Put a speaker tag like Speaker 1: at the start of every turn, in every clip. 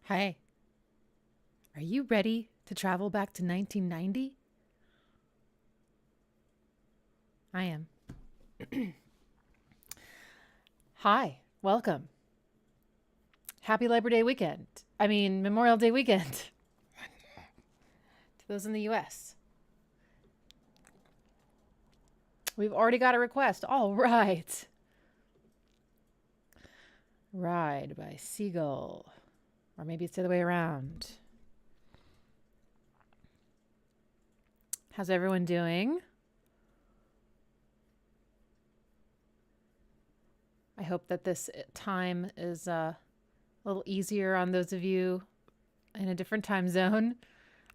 Speaker 1: Hi, are you ready to travel back to 1990? I am. Hi, welcome. Happy Labor Day weekend. Memorial Day weekend to those in the US. We've already got a request. All right. Ride by Seagull. Or maybe it's the other way around. How's everyone doing? I hope that this time is a little easier on those of you in a different time zone.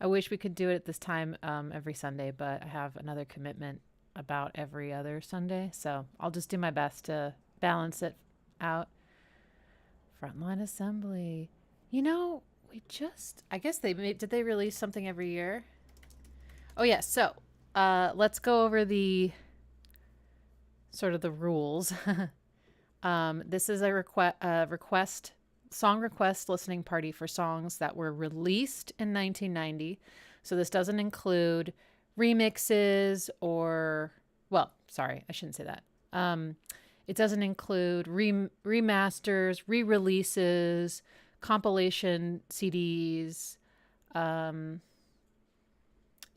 Speaker 1: I wish we could do it at this time every Sunday, but I have another commitment about every other Sunday. So I'll just do my best to balance it out. Frontline Assembly. I guess did they release something every year? Oh, yes. So let's go over the sort of the rules. This is a song request listening party for songs that were released in 1990. So this doesn't include remixes well, sorry, I shouldn't say that. It doesn't include remasters, re-releases, compilation CDs. If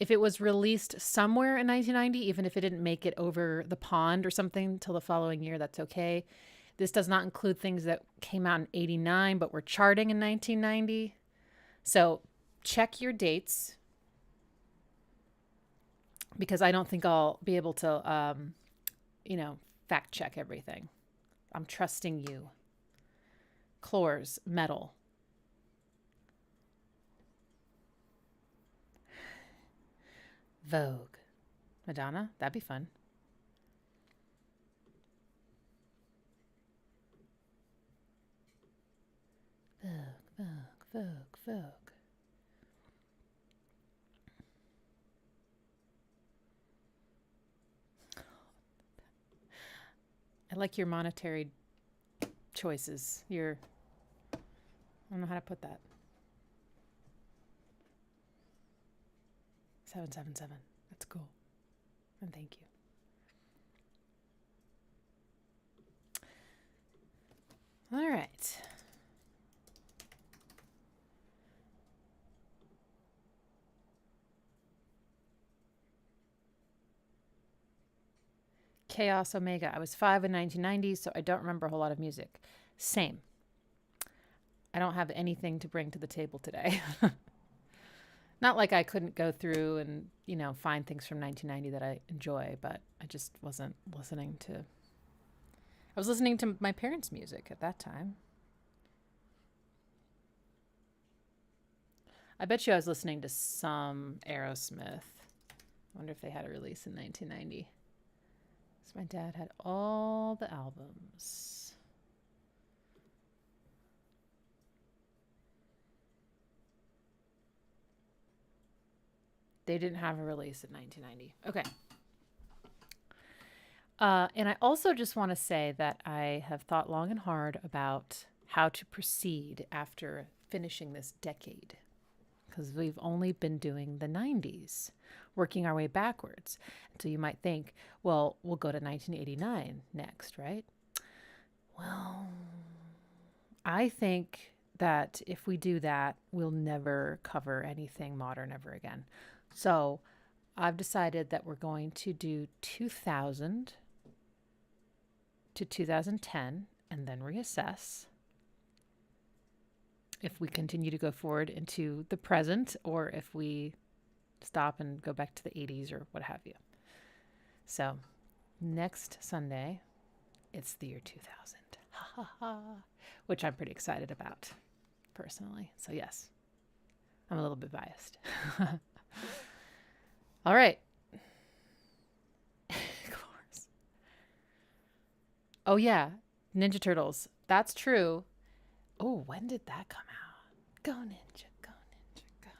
Speaker 1: it was released somewhere in 1990, even if it didn't make it over the pond or something till the following year, that's okay. This does not include things that came out in 89 but were charting in 1990. So check your dates because I don't think I'll be able to, fact check everything. I'm trusting you. Clores, metal. Vogue. Madonna, that'd be fun. Vogue. I like your monetary choices. I don't know how to put that. 777. That's cool. And thank you. All right. Chaos Omega. I was 5 in 1990, so I don't remember a whole lot of music. Same. I don't have anything to bring to the table today. Not like I couldn't go through and, find things from 1990 that I enjoy, but I just wasn't listening to. I was listening to my parents' music at that time. I bet you I was listening to some Aerosmith. I wonder if they had a release in 1990. So my dad had all the albums. They didn't have a release in 1990. Okay. And I also just want to say that I have thought long and hard about how to proceed after finishing this decade. Because we've only been doing the 90s, working our way backwards. So you might think, well, we'll go to 1989 next, right? Well, I think that if we do that, we'll never cover anything modern ever again. So I've decided that we're going to do 2000 to 2010 and then reassess if we continue to go forward into the present or if we stop and go back to the 80s or what have you. So next Sunday, it's the year 2000. Ha ha ha. Which I'm pretty excited about personally. So yes, I'm a little bit biased. All right. Oh yeah, Ninja Turtles. That's true. Oh, when did that come out? Go Ninja, go Ninja, go.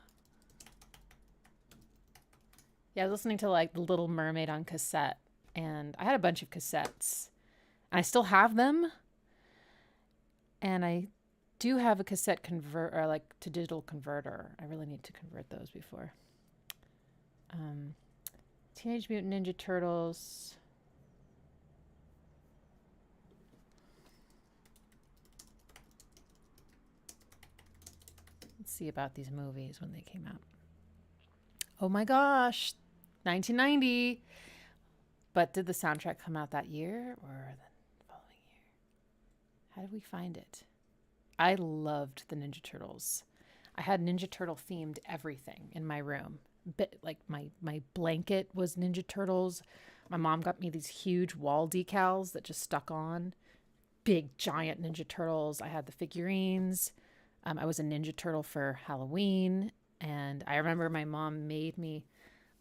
Speaker 1: Yeah, I was listening to like The Little Mermaid on cassette, and I had a bunch of cassettes, and I still have them. And I do have a cassette convert or like to digital converter. I really need to convert those before. Teenage Mutant Ninja Turtles. Let's see about these movies when they came out. Oh my gosh, 1990. But did the soundtrack come out that year or the following year? How did we find it? I loved the Ninja Turtles. I had Ninja Turtle themed everything in my room. Like my blanket was Ninja Turtles. My mom got me these huge wall decals that just stuck on. Big giant Ninja Turtles. I had the figurines. I was a Ninja Turtle for Halloween. And I remember my mom made me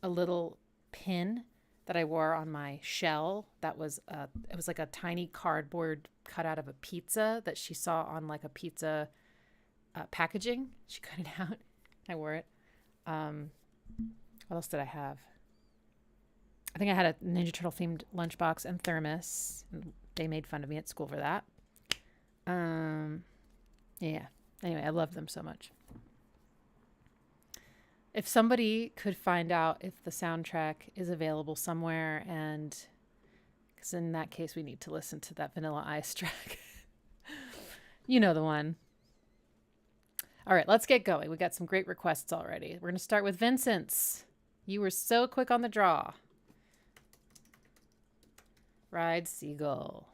Speaker 1: a little pin that I wore on my shell. That was it was like a tiny cardboard cut out of a pizza that she saw on like a pizza packaging. She cut it out. I wore it. What else did I have? I think I had a Ninja Turtle themed lunchbox and thermos. They made fun of me at school for that. Yeah. Anyway, I love them so much. If somebody could find out if the soundtrack is available somewhere, and because in that case we need to listen to that Vanilla Ice track. You know the one. All right, let's get going. We got some great requests already. We're going to start with Vincent's. You were so quick on the draw. Ride Seagull.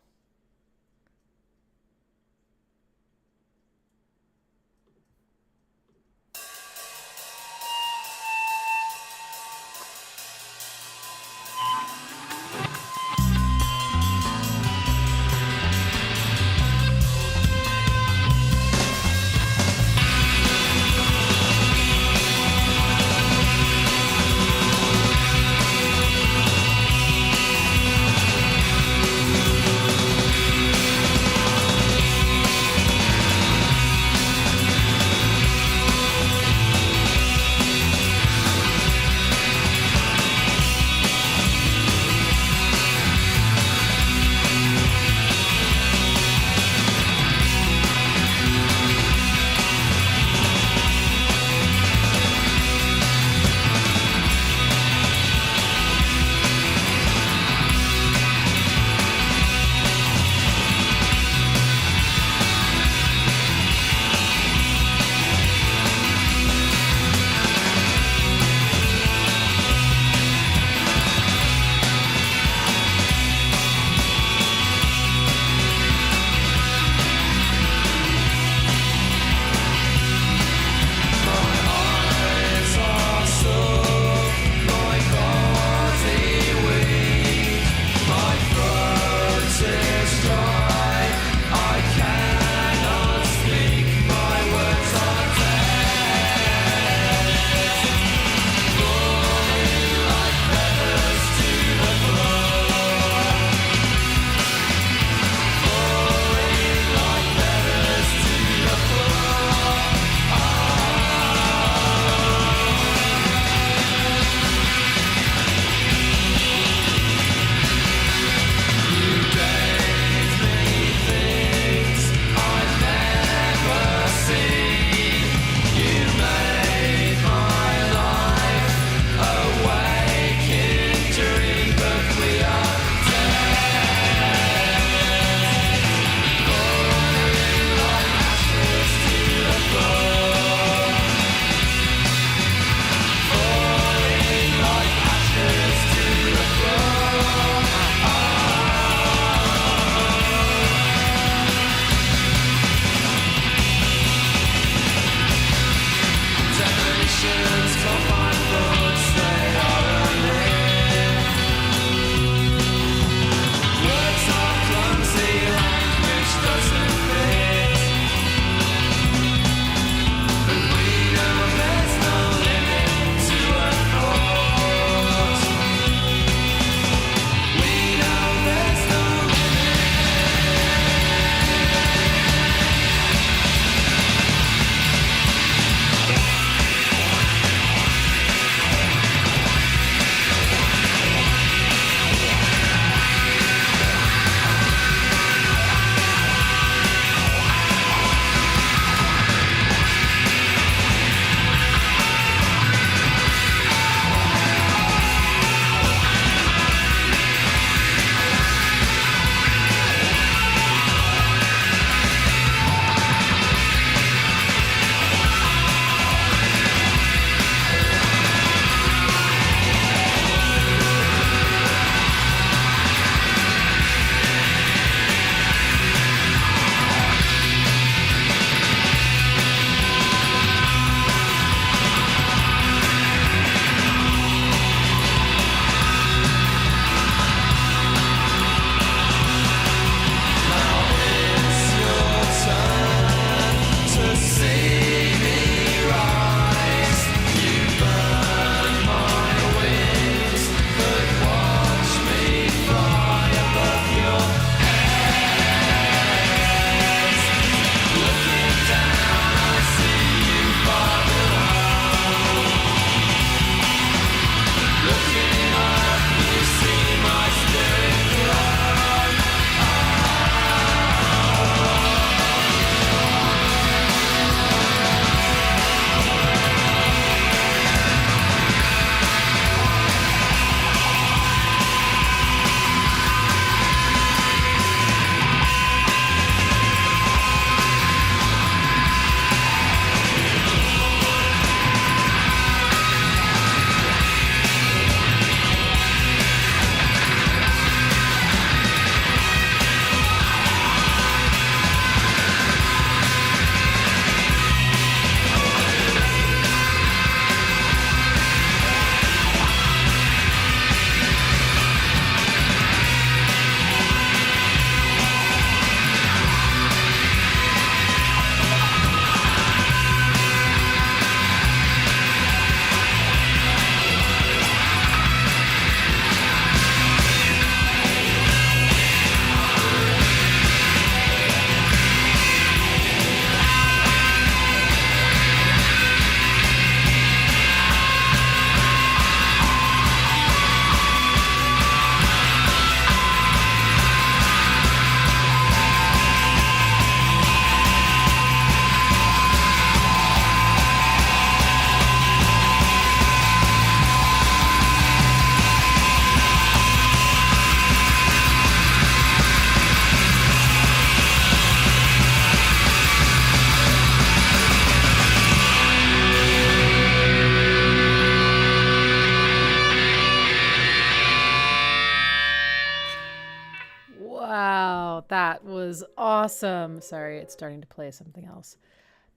Speaker 1: Wow, that was awesome. Sorry, it's starting to play something else.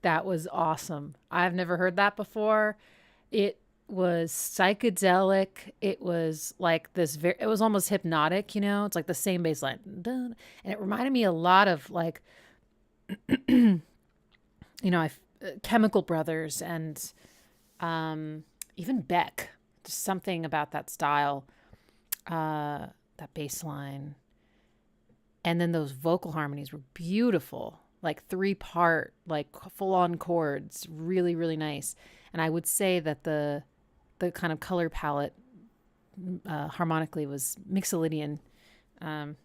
Speaker 1: That was awesome. I've never heard that before. It was psychedelic. It was like this very, it was almost hypnotic, you know? It's like the same bass line. Dun. And it reminded me a lot of like, you know, Chemical Brothers and even Beck. Just something about that style, that bass line. And then those vocal harmonies were beautiful, like 3-part, like full on chords, really, really nice. And I would say that the kind of color palette harmonically was Mixolydian. Hang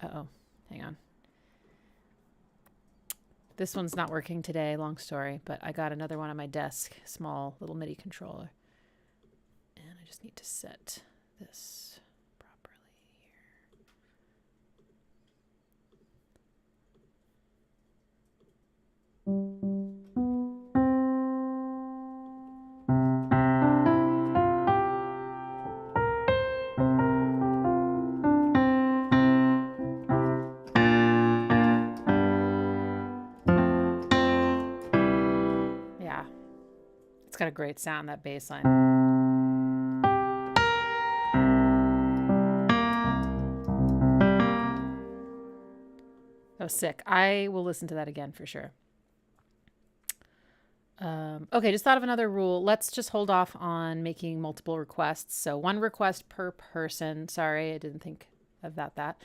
Speaker 1: on. This one's not working today, long story, but I got another one on my desk, small little MIDI controller. And I just need to set this properly here. Yeah, it's got a great sound, that bass line. That was sick. I will listen to that again for sure. Okay, just thought of another rule. Let's just hold off on making multiple requests. So 1 request per person. Sorry, I didn't think about that.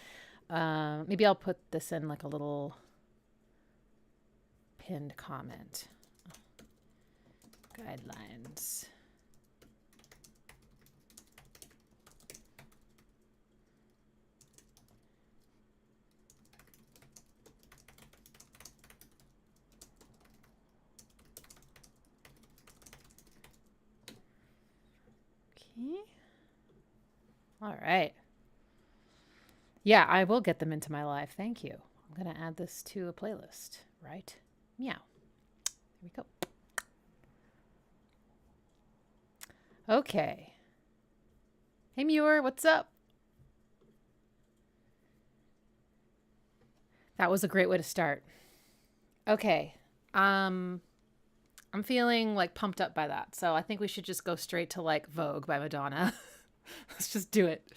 Speaker 1: Maybe I'll put this in like a little pinned comment. Guidelines. All right. Yeah, I will get them into my life. Thank you. I'm going to add this to a playlist, right? Meow. There we go. Okay. Hey, Muir, what's up? That was a great way to start. Okay. I'm feeling like pumped up by that. So I think we should just go straight to like Vogue by Madonna. Let's just do it.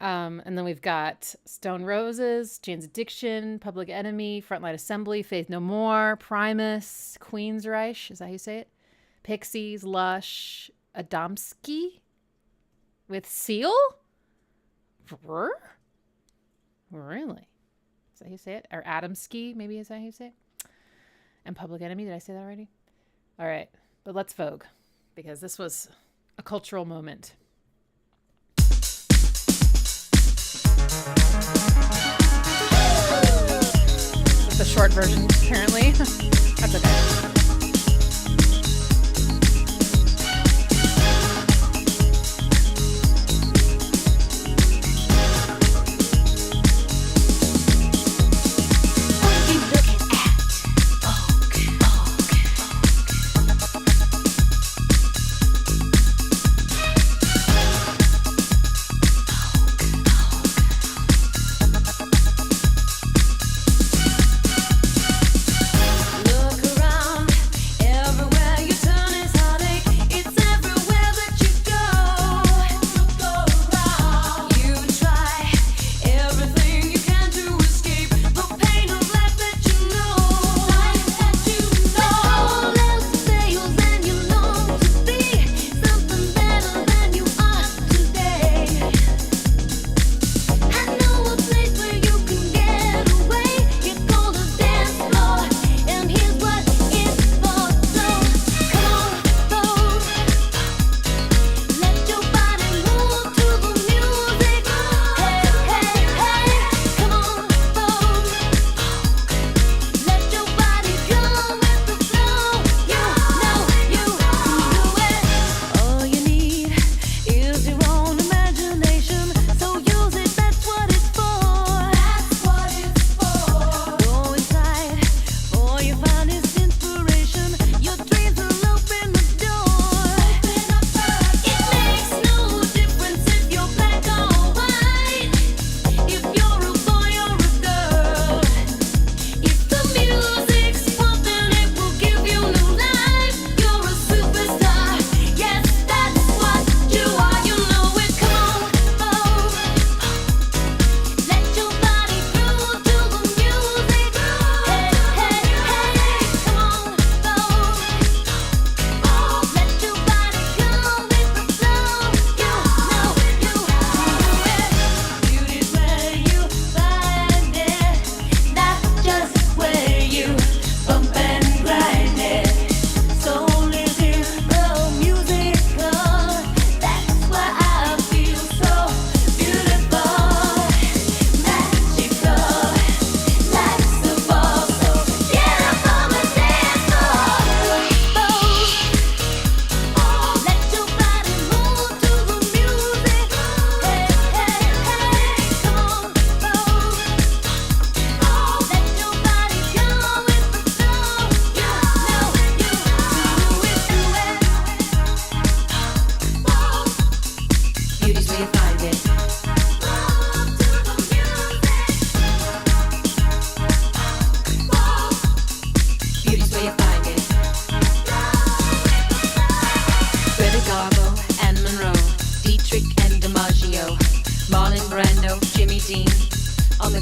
Speaker 1: And then we've got Stone Roses, Jane's Addiction, Public Enemy, Frontline Assembly, Faith No More, Primus, Queensryche, is that how you say it? Pixies, Lush, Adamski with Seal? Really? Is that how you say it? Or Adamski, maybe is that how you say it? And Public Enemy, did I say that already? All right, but let's Vogue, because this was a cultural moment. It's the short version, apparently. That's okay.
Speaker 2: Look around.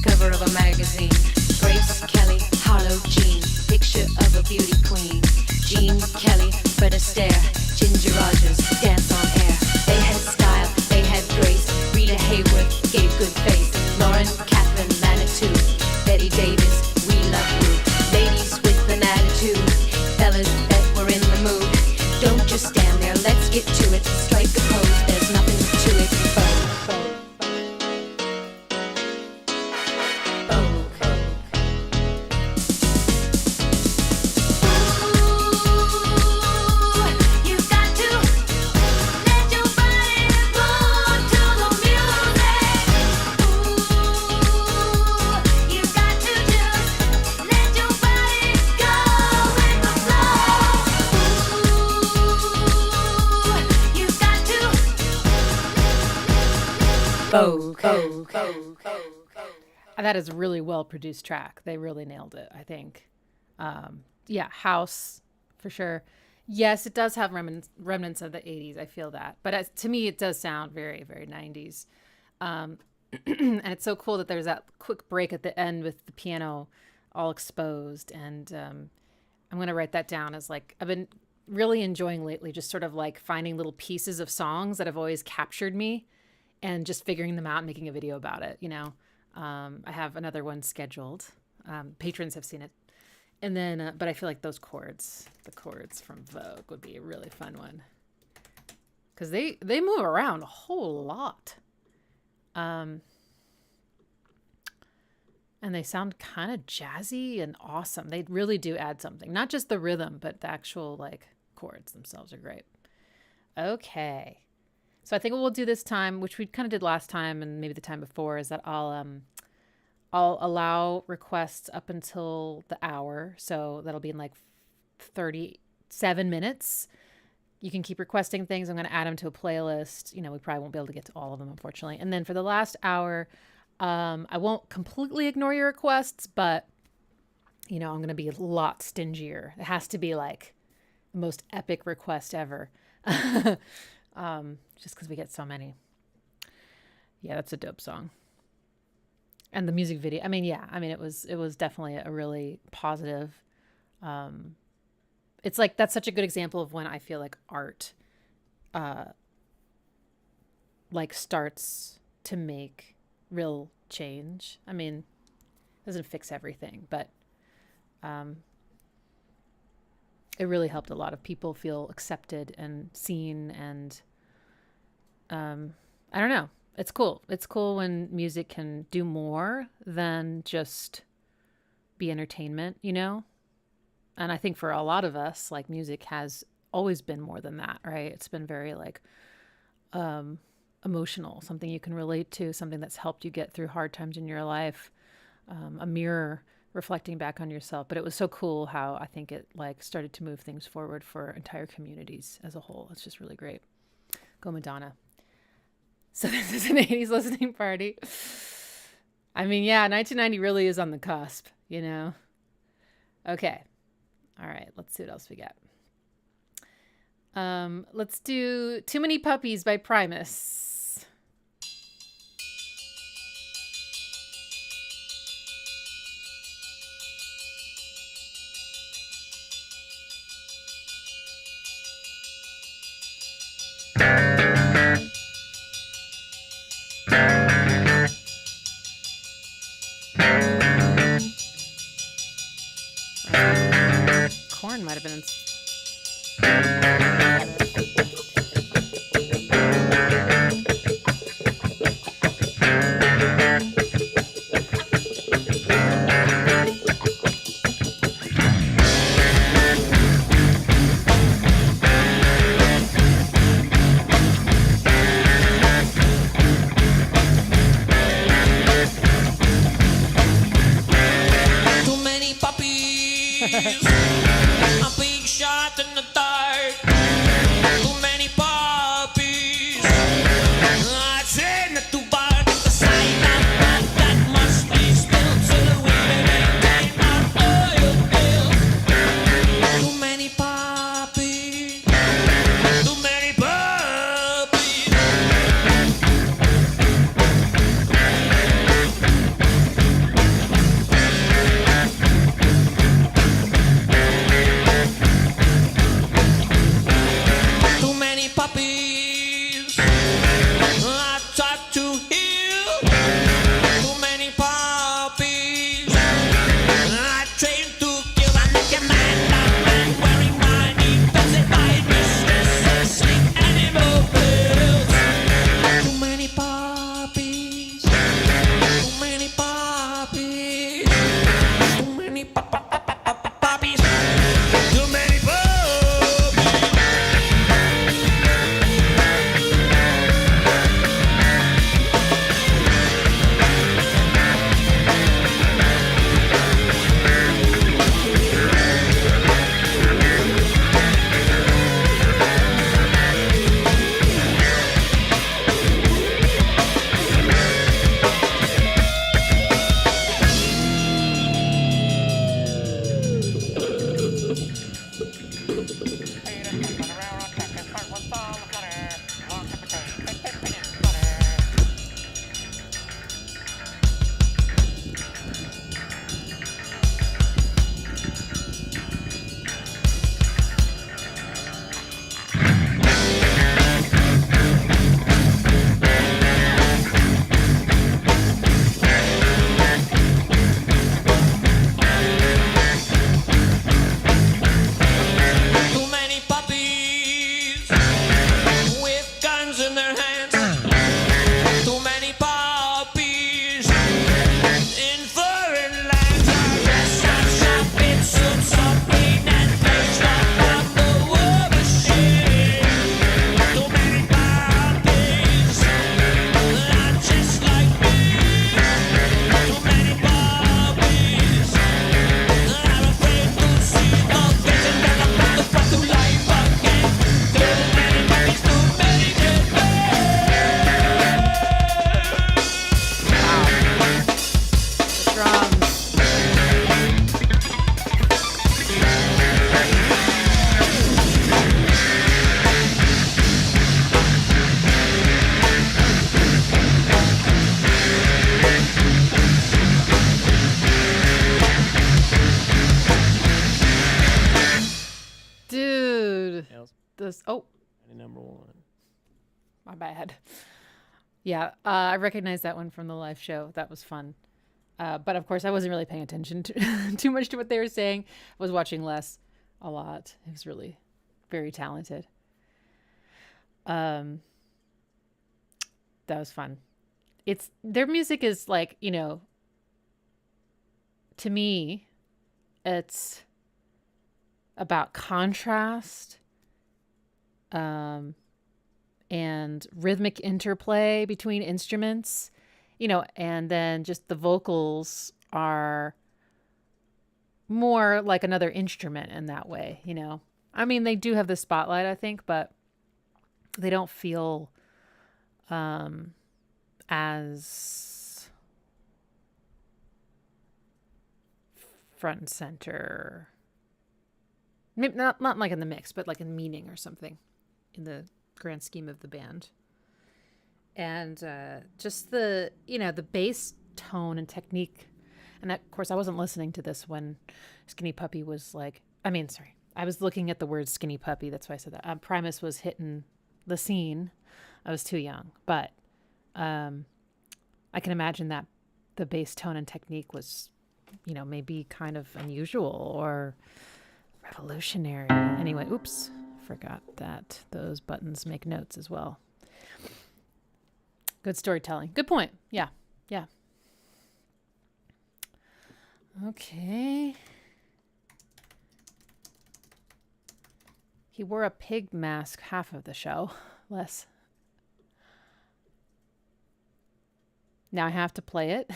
Speaker 2: cover of a magazine. Grace Kelly, Harlow Jean, picture of a beauty queen. Jean Kelly, Fred Astaire, Ginger Rogers, dance on air. They had style, they had grace. Rita Hayworth gave good face. Lauren, Catherine, Manitou, Betty Davis, we love you. Ladies with an attitude, fellas that were in the mood. Don't just stand there, let's get to it. Strike a pose, there's nothing to it.
Speaker 1: That is a really well produced track. They really nailed it, I think. Yeah, house for sure. Yes, it does have remnants of the 80s. I feel that. But to me, it does sound very, very 90s. And it's so cool that there's that quick break at the end with the piano all exposed. And I'm going to write that down as like, I've been really enjoying lately, just sort of like finding little pieces of songs that have always captured me and just figuring them out and making a video about it, you know. I have another one scheduled. Patrons have seen it. And then, but I feel like the chords from Vogue would be a really fun one. Because they move around a whole lot. And they sound kind of jazzy and awesome. They really do add something. Not just the rhythm, but the actual like chords themselves are great. Okay. So I think what we'll do this time, which we kind of did last time and maybe the time before, is that I'll allow requests up until the hour. So that'll be in like 37 minutes. You can keep requesting things. I'm going to add them to a playlist. You know, we probably won't be able to get to all of them, unfortunately. And then for the last hour, I won't completely ignore your requests, but, you know, I'm going to be a lot stingier. It has to be like the most epic request ever. Just because we get so many. Yeah, that's a dope song. And the music video, it was definitely a really positive, it's like, that's such a good example of when I feel like art, like starts to make real change. I mean, it doesn't fix everything, but, it really helped a lot of people feel accepted and seen. And, I don't know. It's cool. It's cool when music can do more than just be entertainment, you know? And I think for a lot of us, like, music has always been more than that, right? It's been very like, emotional, something you can relate to, something that's helped you get through hard times in your life, a mirror reflecting back on yourself. But it was so cool how I think it like started to move things forward for entire communities as a whole. It's just really great. Go Madonna. So this is an 80s listening party. I mean, yeah, 1990 really is on the cusp, you know? Okay. All right. Let's see what else we got. Let's do Too Many Puppies by Primus. Corn might have been
Speaker 3: Too many puppies, a big shot.
Speaker 1: this. Oh,
Speaker 3: Number one.
Speaker 1: my bad. Yeah, I recognize that one from the live show. That was fun. But of course, I wasn't really paying attention to, too much to what they were saying. I was watching Les a lot. He was really very talented. That was fun. Their music is like, to me, it's about contrast, and rhythmic interplay between instruments, and then just the vocals are more like another instrument in that way, I mean, they do have the spotlight, I think, but they don't feel as front and center. Maybe not like in the mix, but like in meaning or something in the grand scheme of the band. And just the bass tone and technique. And of course, I wasn't listening to this when Skinny Puppy was I was looking at the word Skinny Puppy. That's why I said that. Primus was hitting the scene. I was too young. But I can imagine that the bass tone and technique was, maybe kind of unusual or revolutionary. Anyway, oops. Forgot that those buttons make notes as well. Good storytelling. Good point. Yeah. Okay. He wore a pig mask half of the show. Less. Now I have to play it.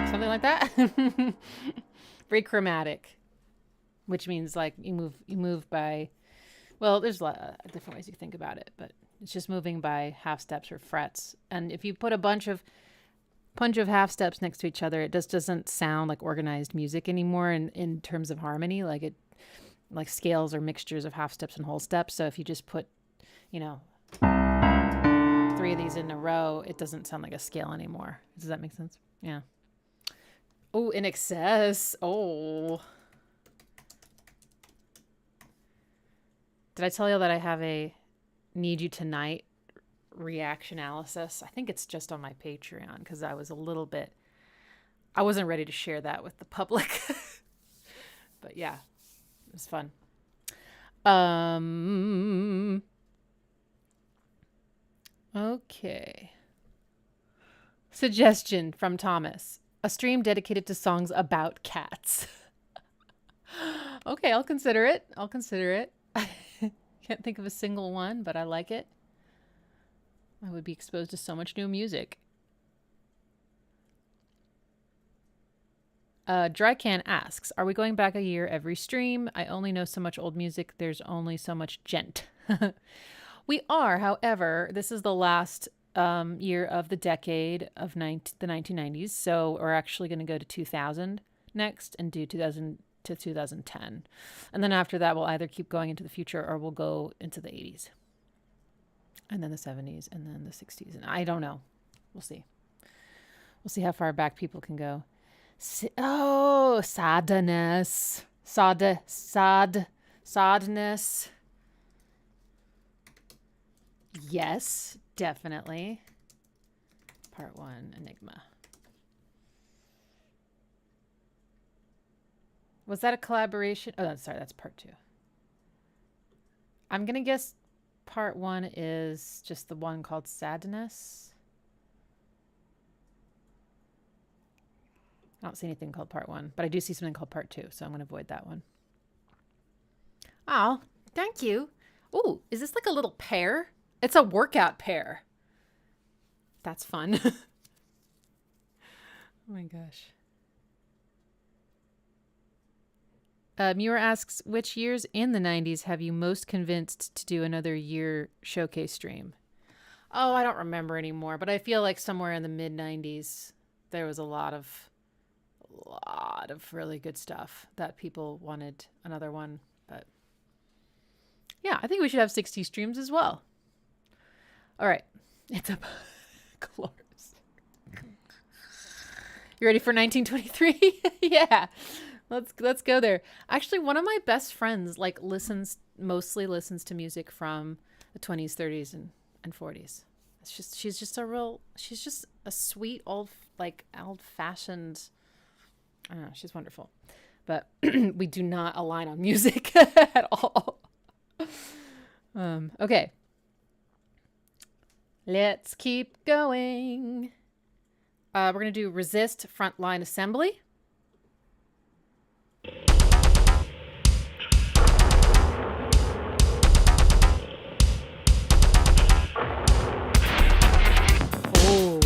Speaker 1: Something like that. Very chromatic, which means like you move by, well, there's a lot of different ways you think about it, but it's just moving by half steps or frets. And if you put a bunch of half steps next to each other, it just doesn't sound like organized music anymore in terms of harmony. Like scales or mixtures of half steps and whole steps. So if you just put, 3 of these in a row, it doesn't sound like a scale anymore. Does that make sense? Yeah. Oh, In Excess. Oh. Did I tell you that I have a Need You Tonight reaction analysis? I think it's just on my Patreon because I wasn't ready to share that with the public. But yeah, it was fun. Okay. Suggestion from Thomas. A stream dedicated to songs about cats. Okay, I'll consider it. Can't think of a single one, but I like it. I would be exposed to so much new music. Drycan asks, are we going back a year every stream? I only know so much old music. There's only so much gent. We are, however, this is the last year of the decade of the 1990s. So we're actually going to go to 2000 next and do 2000 to 2010. And then after that, we'll either keep going into the future or we'll go into the 80s. And then the 70s and then the 60s. And I don't know. We'll see. We'll see how far back people can go. Sadness. Sadness. Yes, definitely. Part 1, Enigma. Was that a collaboration? Oh, sorry, that's part 2. I'm going to guess part 1 is just the one called Sadness. I don't see anything called part 1, but I do see something called part 2, so I'm going to avoid that one. Oh, thank you. Ooh, is this like a little pear? It's a workout pear. That's fun. Oh my gosh. Muir asks, which years in the 90s have you most convinced to do another year showcase stream? Oh, I don't remember anymore, but I feel like somewhere in the mid 90s, there was a lot of really good stuff that people wanted another one. But yeah, I think we should have 60 streams as well. All right. It's a Cloris. You ready for 1923? Yeah. Let's go there. Actually, one of my best friends like mostly listens to music from the 20s, 30s and 40s. She's just a sweet old fashioned. I don't know, she's wonderful. But we do not align on music at all. Okay. Let's keep going. We're going to do resist frontline assembly. Oh.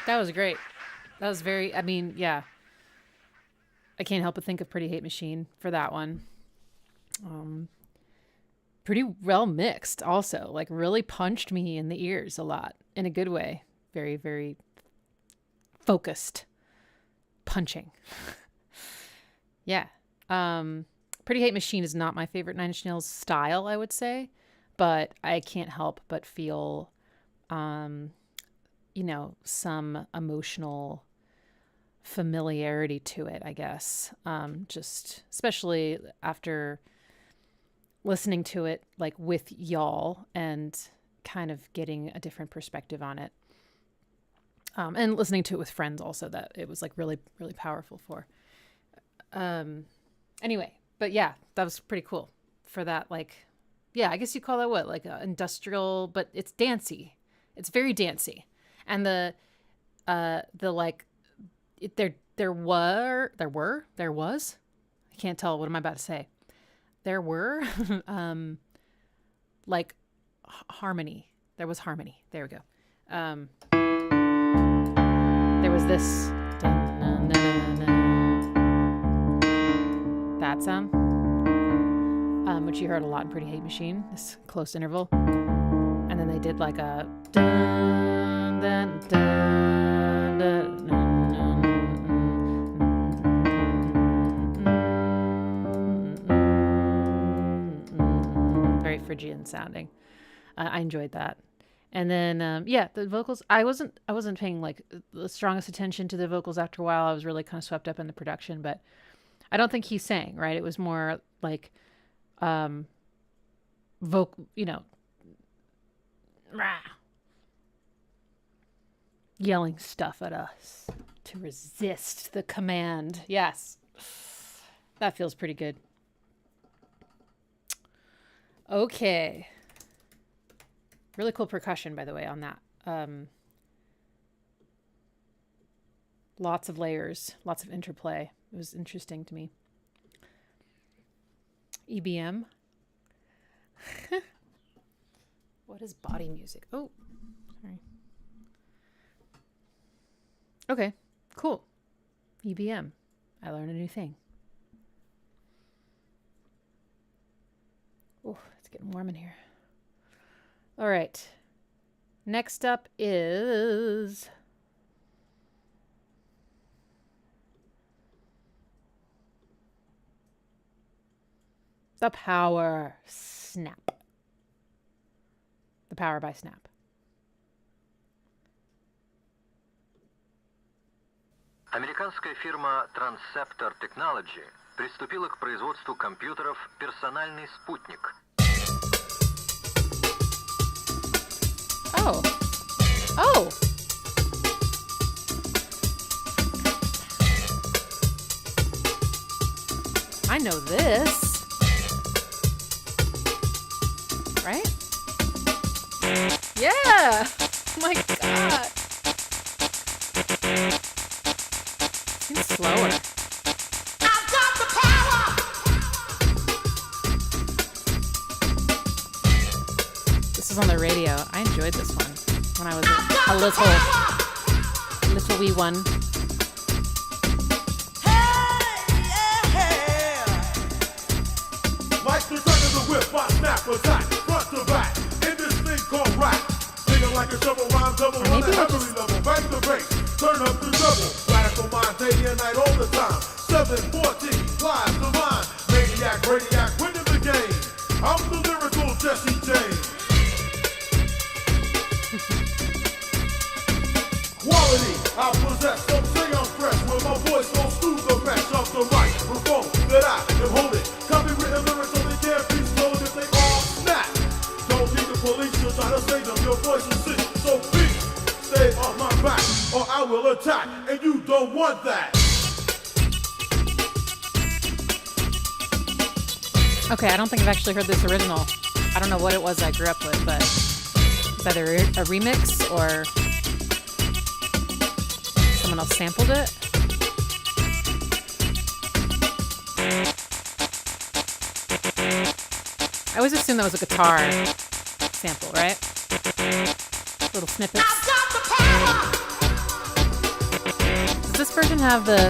Speaker 1: That was great. That was very, I mean, yeah. I can't help but think of Pretty Hate Machine for that one. Pretty well mixed also. Like really punched me in the ears a lot in a good way. Very, very focused punching. Yeah. Pretty Hate Machine is not my favorite Nine Inch Nails style, I would say, but I can't help but feel, some emotional familiarity to it, I guess. Just especially after listening to it like with y'all and kind of getting a different perspective on it. And listening to it with friends also, that it was like really, really powerful for. Anyway, but yeah, that was pretty cool for that. Like, yeah, I guess you call that what? Like industrial, but it's dancey. It's very dancey. And there was, I can't tell. What am I about to say? There were, like harmony. There was harmony. There we go. There was this, that sound, which you heard a lot in Pretty Hate Machine, this close interval. And then they did like a dun, dun, dun, dun, dun. Very Phrygian sounding. I enjoyed that. And then, the vocals, I wasn't paying like the strongest attention to the vocals after a while. I was really kind of swept up in the production, but I don't think he sang, right? It was more like, yelling stuff at us to resist the command. Yes. That feels pretty good. Okay. Really cool percussion, by the way, on that. Lots of layers, lots of interplay. It was interesting to me. EBM. What is body music? Oh, sorry. Okay, cool. EBM. I learned a new thing. Oh, it's getting warm in here. All right. Next up is The Power Snap. The Power by Snap.
Speaker 3: Американская фирма Transceptor Technology приступила к производству компьютеров «Персональный спутник».
Speaker 1: Oh. Oh. I know this. Right? Yeah. Oh my God. Seems slower.
Speaker 4: I've got the power.
Speaker 1: This was on the radio. I enjoyed this one when I was a little wee one.
Speaker 4: Like the turn of the whip, I snap attack, front to back, in this thing called rap. Thinking like a shovel rhyme double on a heavily level, bang the bass, turn up the double. Radical mind, day and night all the time. 714, live the mind, maniac, radiac, winning the game. I'm the lyrical Jesse James. Quality, I possess, don't say I'm fresh, when my voice goes through the mesh of the microphone that I am holding. Copywritten lyrics only can't be stolen if they all snap. Don't need the police to try to save them, your voice is sick, so please stay off my back, or I will attack, and you don't want that.
Speaker 1: Okay, I don't think I've actually heard this original. I don't know what it was I grew up with, but it's either a remix or someone else sampled it. I always assumed that was a guitar sample, right? Little snippets.
Speaker 4: I've got the power.
Speaker 1: Does this version have the?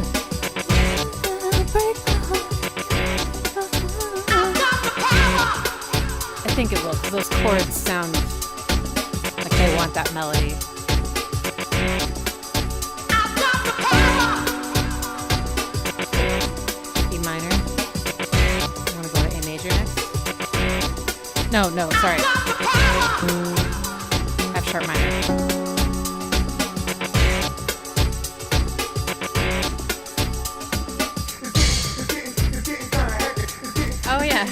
Speaker 1: I think it will, because those chords sound like they want that melody. E minor. You want to go to A major next? No, sorry. F sharp minor. Oh yeah.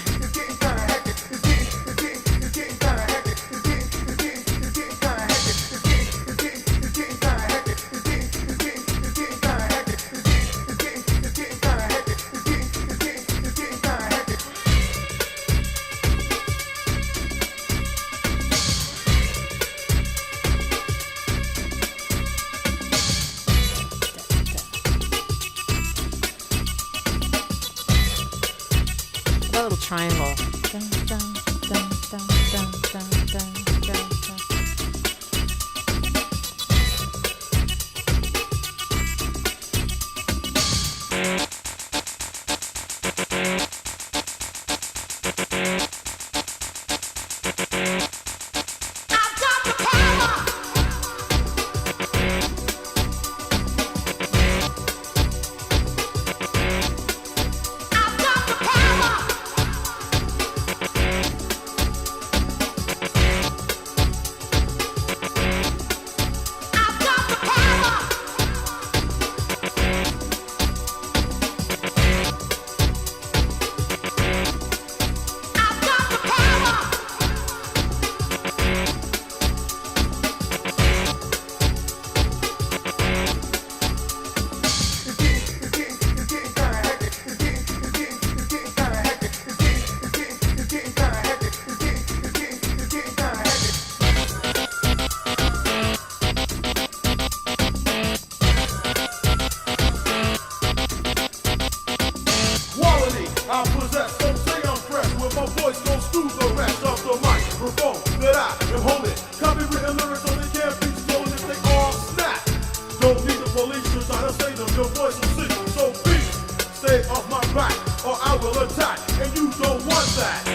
Speaker 1: That little triangle. Dun, dun, dun, dun, dun, dun, dun, dun, dun.
Speaker 4: Quality I possess, don't say I'm fresh. When my voice goes through the rest of the microphone that I am holding. Copywritten lyrics so they can't be stolen if they all snap. Don't need the police to try to say them, your voice will sing. So please, stay off my back or I will attack. And you don't want that.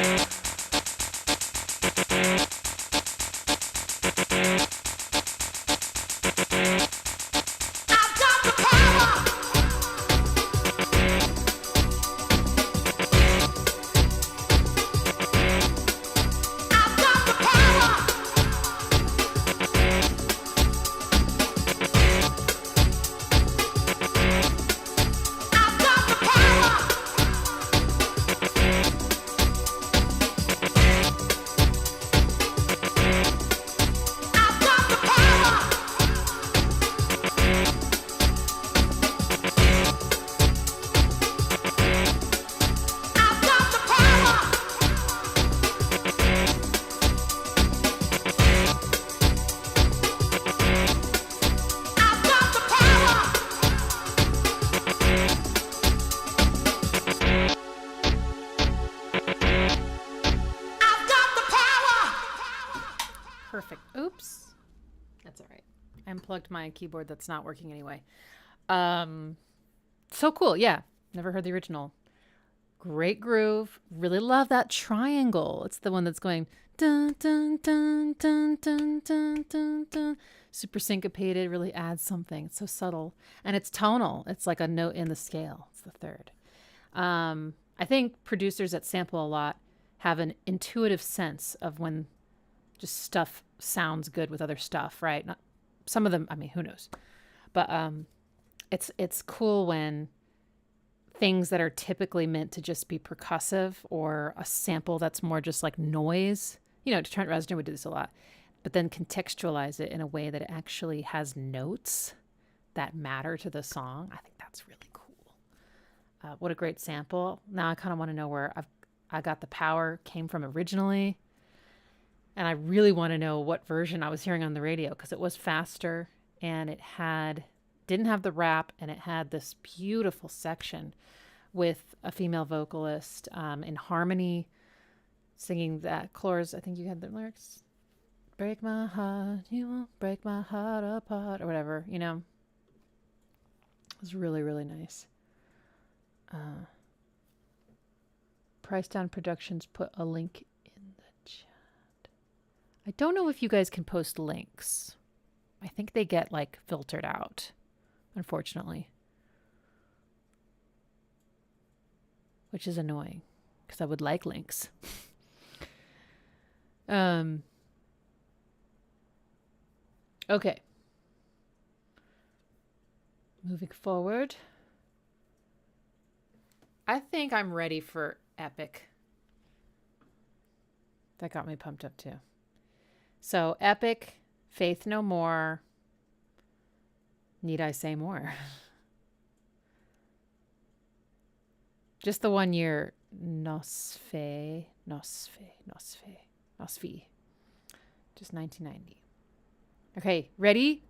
Speaker 1: Perfect. Oops. That's all right. I unplugged my keyboard that's not working anyway. So cool. Yeah. Never heard the original. Great groove. Really love that triangle. It's the one that's going dun dun dun dun dun dun dun dun. Super syncopated, really adds something. It's so subtle. And it's tonal. It's like a note in the scale. It's the third. I think producers that sample a lot have an intuitive sense of when just stuff sounds good with other stuff, right? Not some of them, I mean, who knows? But it's cool when things that are typically meant to just be percussive or a sample that's more just like noise. You know, Trent Reznor would do this a lot, but then contextualize it in a way that it actually has notes that matter to the song. I think that's really cool. What a great sample. Now I kind of want to know where I Got the Power came from originally. And I really want to know what version I was hearing on the radio, because it was faster and it didn't have the rap, and it had this beautiful section with a female vocalist in harmony singing that chorus. I think you had the lyrics. Break my heart, you won't break my heart apart, or whatever, you know. It was really, really nice. Price Down Productions put a link in the chat. I don't know if you guys can post links. I think they get like filtered out, unfortunately. Which is annoying because I would like links. Okay. Moving forward. I think I'm ready for Epic. That got me pumped up too. So Epic, Faith No More. Need I say more? Just the 1 year Nosfe. Just 1990. Okay, ready?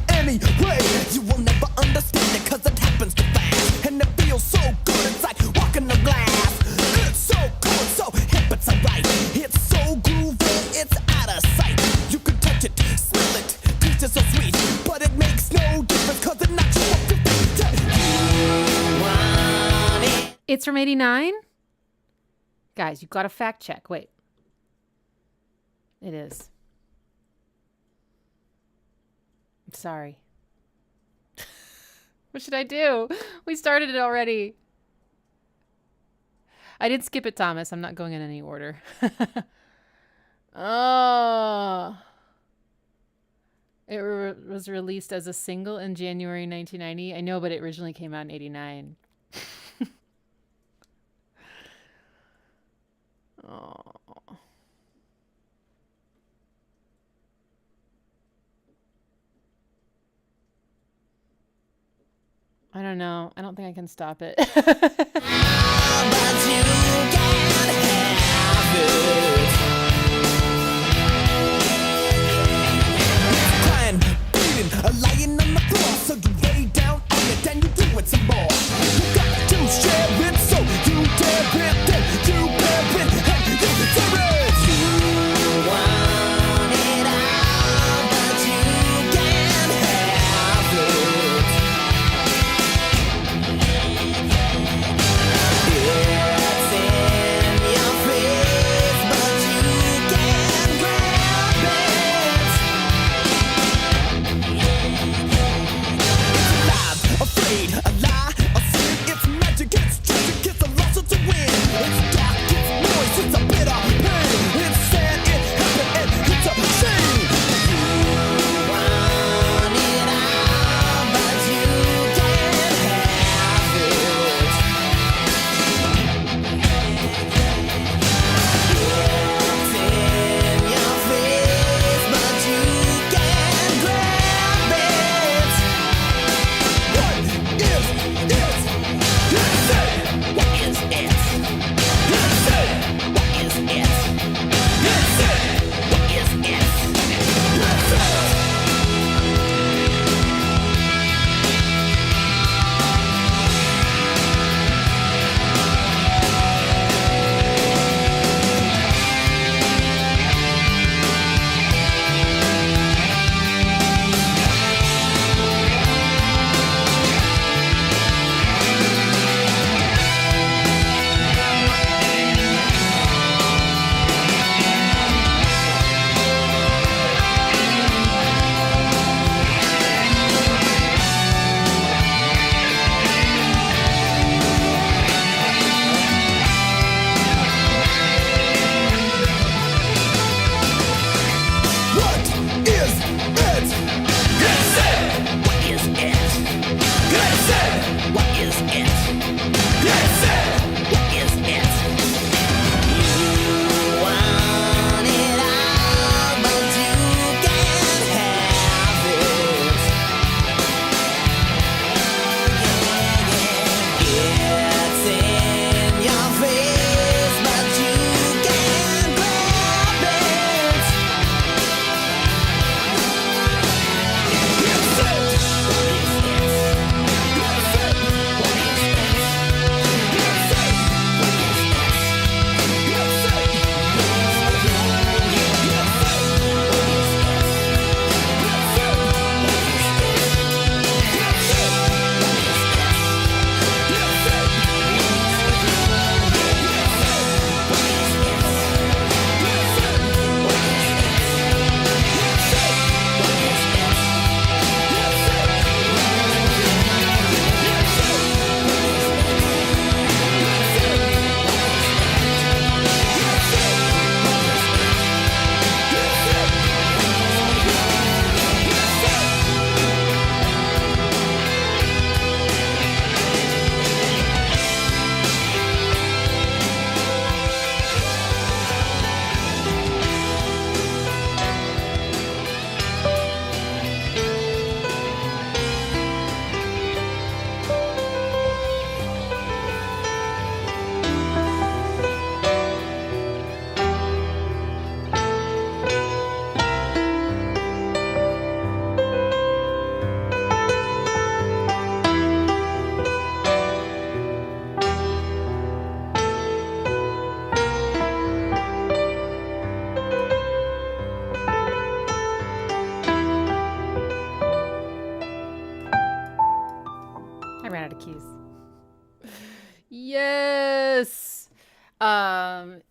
Speaker 5: Anyway, you will never understand it cause it happens too fast. And it feels so good, it's like walking on glass. It's so cool, it's so hip, it's alright. It's so groovy, it's out of sight. You can touch it, smell it, taste it so sweet. But it makes no difference cause it knocks you off your feet. You want it.
Speaker 1: It's from 89? Guys, you've got to fact check. Wait. It is. Sorry. What should I do? We started it already. I did skip it, Thomas. I'm not going in any order. Oh. It was released as a single in January 1990. I know, but it originally came out in 89. Oh. I don't know. I don't think I can stop it.
Speaker 5: But you can have it. Crying, bleeding, lying on the floor. So you lay down on it and you do it some more. You got to share it, so you dare it, then you bear it, and you deserve it. You want it all, but you can have it. It's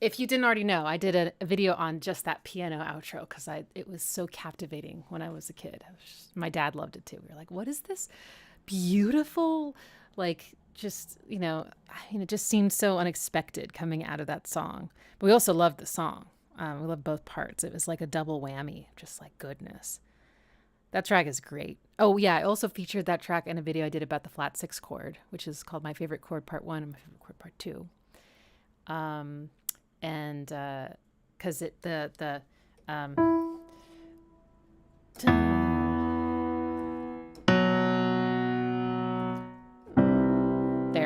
Speaker 1: if you didn't already know, I did a video on just that piano outro because it was so captivating when I was a kid. My dad loved it too. We were like, what is this beautiful, like, just, it just seemed so unexpected coming out of that song. But we also loved the song. We loved both parts. It was like a double whammy, just like goodness. That track is great. Oh yeah, I also featured that track in a video I did about the flat 6 chord, which is called My Favorite Chord Part 1 and My Favorite Chord Part 2. And because there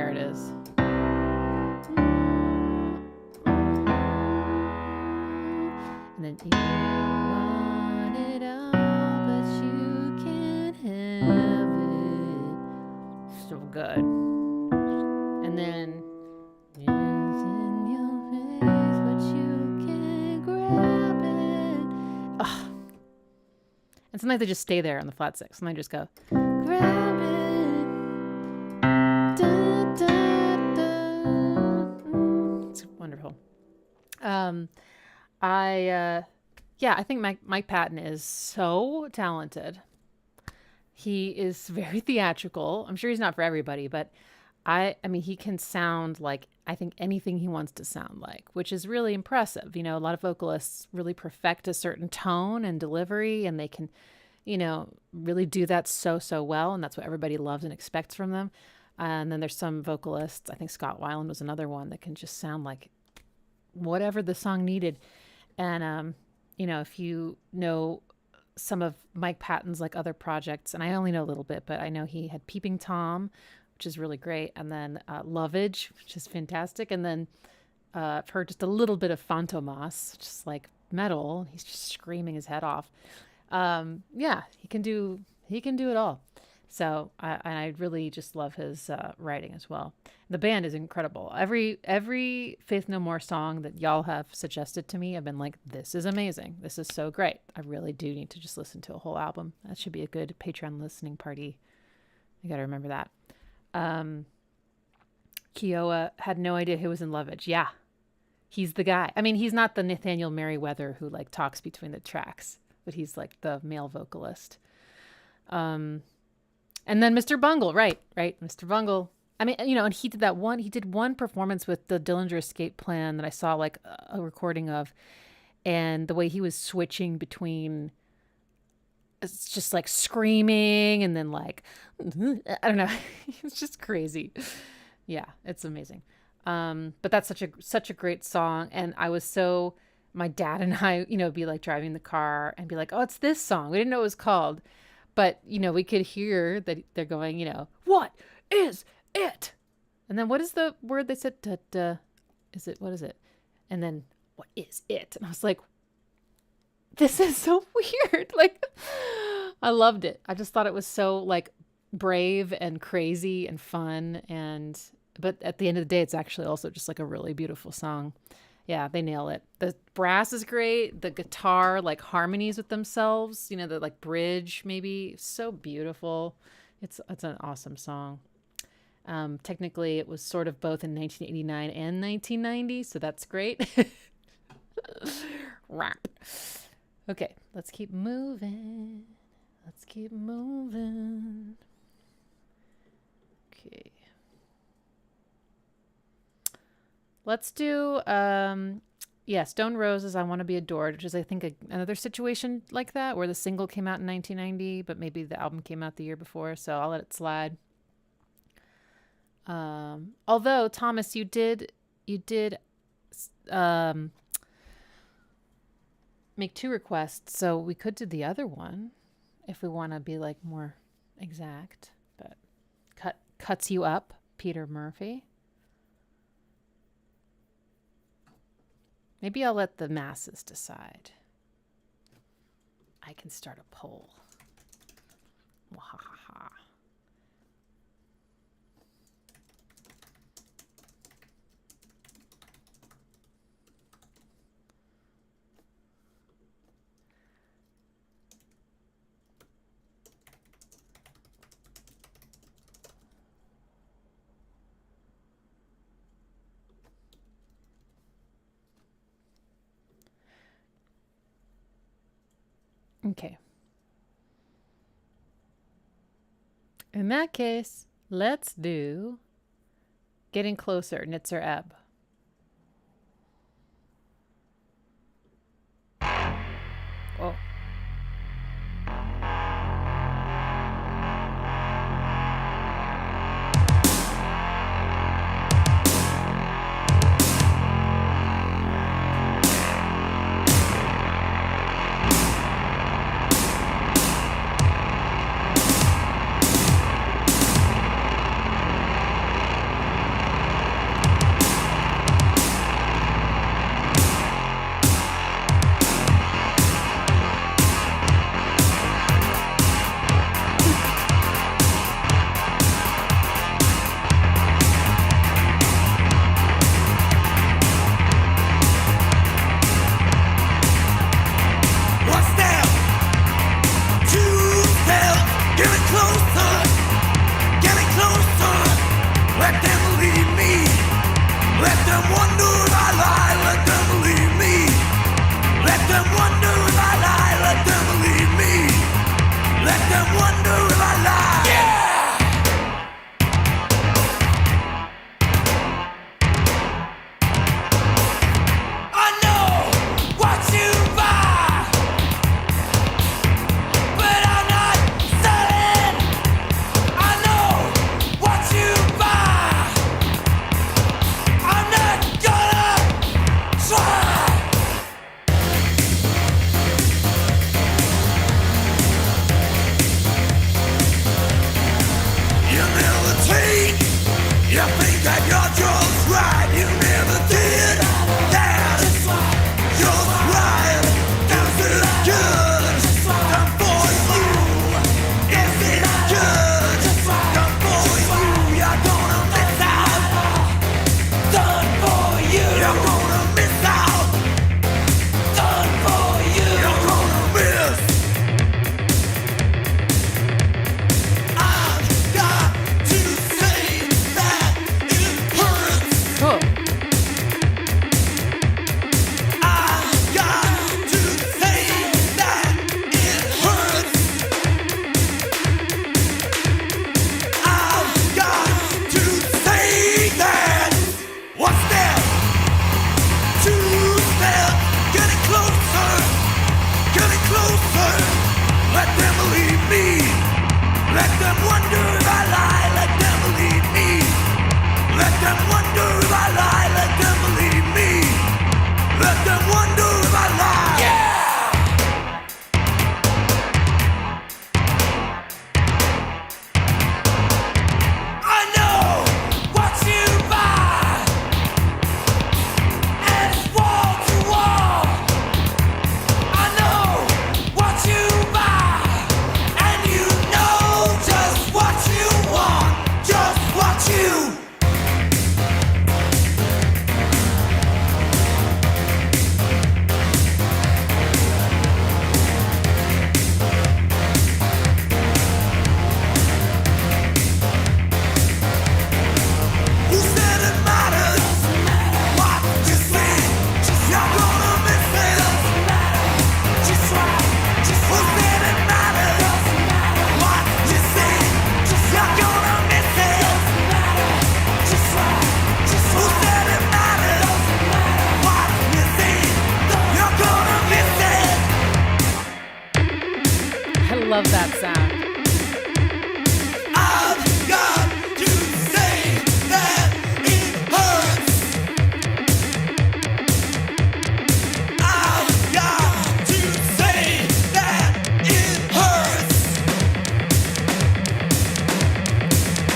Speaker 1: it is. And then you want it all, but you can't have it. So good. And then it's in your face, but you can't grab it. Ugh. And sometimes they just stay there on the flat 6, and I just go, grab it. Da, da, da. It's wonderful. I think Mike Patton is so talented. He is very theatrical. I'm sure he's not for everybody, but I mean, he can sound like, I think, anything he wants to sound like, which is really impressive. A lot of vocalists really perfect a certain tone and delivery, and they can, really do that so well. And that's what everybody loves and expects from them. And then there's some vocalists, I think Scott Weiland was another one, that can just sound like whatever the song needed. And, if you know some of Mike Patton's like other projects, and I only know a little bit, but I know he had Peeping Tom, which is really great. And then Lovage, which is fantastic. And then I've heard just a little bit of Fantomas, just like metal. He's just screaming his head off. Yeah, he can do it all. So I really just love his writing as well. The band is incredible. Every Faith No More song that y'all have suggested to me, I've been like, this is amazing. This is so great. I really do need to just listen to a whole album. That should be a good Patreon listening party. I got to remember that. Kiowa had no idea who was in Lovage. Yeah, he's the guy. I mean, he's not the Nathaniel Merriweather who like talks between the tracks, but he's like the male vocalist. And then Mr. Bungle, right, Mr. Bungle. I mean, and he did one performance with the Dillinger Escape Plan that I saw like a recording of, and the way he was switching between, it's just like screaming and then like, I don't know, it's just crazy. Yeah, it's amazing. But that's such a great song, and my dad and I, be like driving the car and be like, oh, it's this song. We didn't know what it was called. But, we could hear that they're going, what is it? And then what is the word they said? What is it? And then, what is it? And I was like, this is so weird. Like, I loved it. I just thought it was so like brave and crazy and fun. But at the end of the day, it's actually also just like a really beautiful song. Yeah, they nail it. The brass is great. The guitar like harmonies with themselves, the like bridge maybe. So beautiful. It's an awesome song. Technically, it was sort of both in 1989 and 1990, so that's great. Rap. Okay, let's keep moving. Okay. Let's do, Stone Roses, I Want to Be Adored, which is, I think, another situation like that, where the single came out in 1990, but maybe the album came out the year before, so I'll let it slide. Although, Thomas, you did make 2 requests, so we could do the other one if we want to be, like, more exact, but Cuts You Up, Peter Murphy. Maybe I'll let the masses decide. I can start a poll. Wahaha. Okay. In that case, let's do Getting Closer, Nitzer Ebb. Oh.
Speaker 5: What's that? Two steps, getting closer, getting closer. Let them believe me. Let them wonder if I lie. Let them believe me. Let them wonder if I lie. Let them believe me. Let them wonder if I lie. Yeah. I know what you buy. But I'm not selling. I know what you buy. I'm not gonna try. You never take. You think that you're just right. You never did that. Just right. Is it good? Done for you. Is it good? Done for you. You're gonna miss out. Done for you. You're gonna miss out. Done for you. You're gonna miss. I've got to say that it hurts.
Speaker 1: Cool.
Speaker 5: I've got to say that it hurts. I've got to say that. What's that? Two steps, getting closer, getting closer. Let them believe me. Let them wonder if I lie. Let them believe me. Let them wonder if I lie. Let them believe me. Let them wonder if I lie. Yeah. I know what you buy. And it's wall to wall. I know what you buy. And you know just what you want. Just what you. Who said it matters? What you say? You're gonna miss it. Just right. Who said it matters? What you say? You're gonna miss it. Just right. Who said it matters? What you say? You're gonna miss it.
Speaker 1: I love that sound.
Speaker 5: I've got to say that it hurts. I've got to say that it hurts.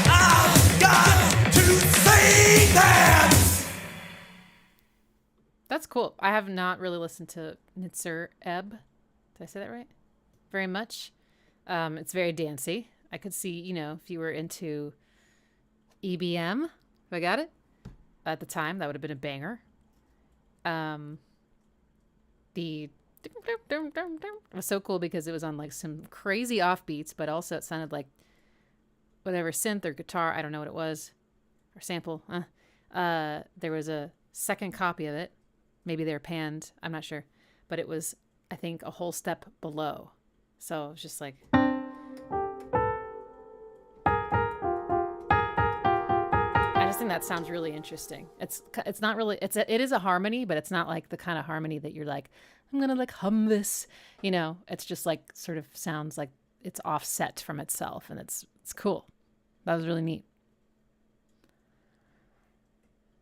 Speaker 5: I've got to say that.
Speaker 1: That's cool. I have not really listened to Nitzer Ebb. Did I say that right? Very much. It's very dancey. I could see, if you were into EBM, if I got it, at the time, that would have been a banger. The it was so cool because it was on like some crazy offbeats, but also it sounded like whatever synth or guitar, I don't know what it was, or sample. There was a second copy of it. Maybe they were panned, I'm not sure, but it was, I think, a whole step below. So it's just like. I just think that sounds really interesting. It's not really, it is a harmony, but it's not like the kind of harmony that you're like, I'm going to like hum this, you know, it's just like sort of sounds like it's offset from itself, and it's cool. That was really neat.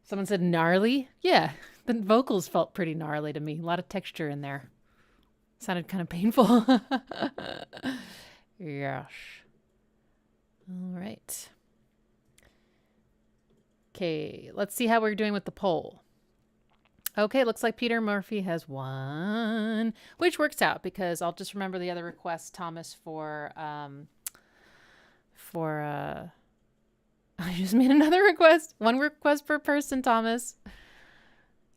Speaker 1: Someone said gnarly. Yeah, the vocals felt pretty gnarly to me. A lot of texture in there. Sounded kind of painful. Yes. All right. Okay, let's see how we're doing with the poll. Okay, looks like Peter Murphy has won, which works out because I'll just remember the other request, Thomas, for I just made another request. One request per person, Thomas.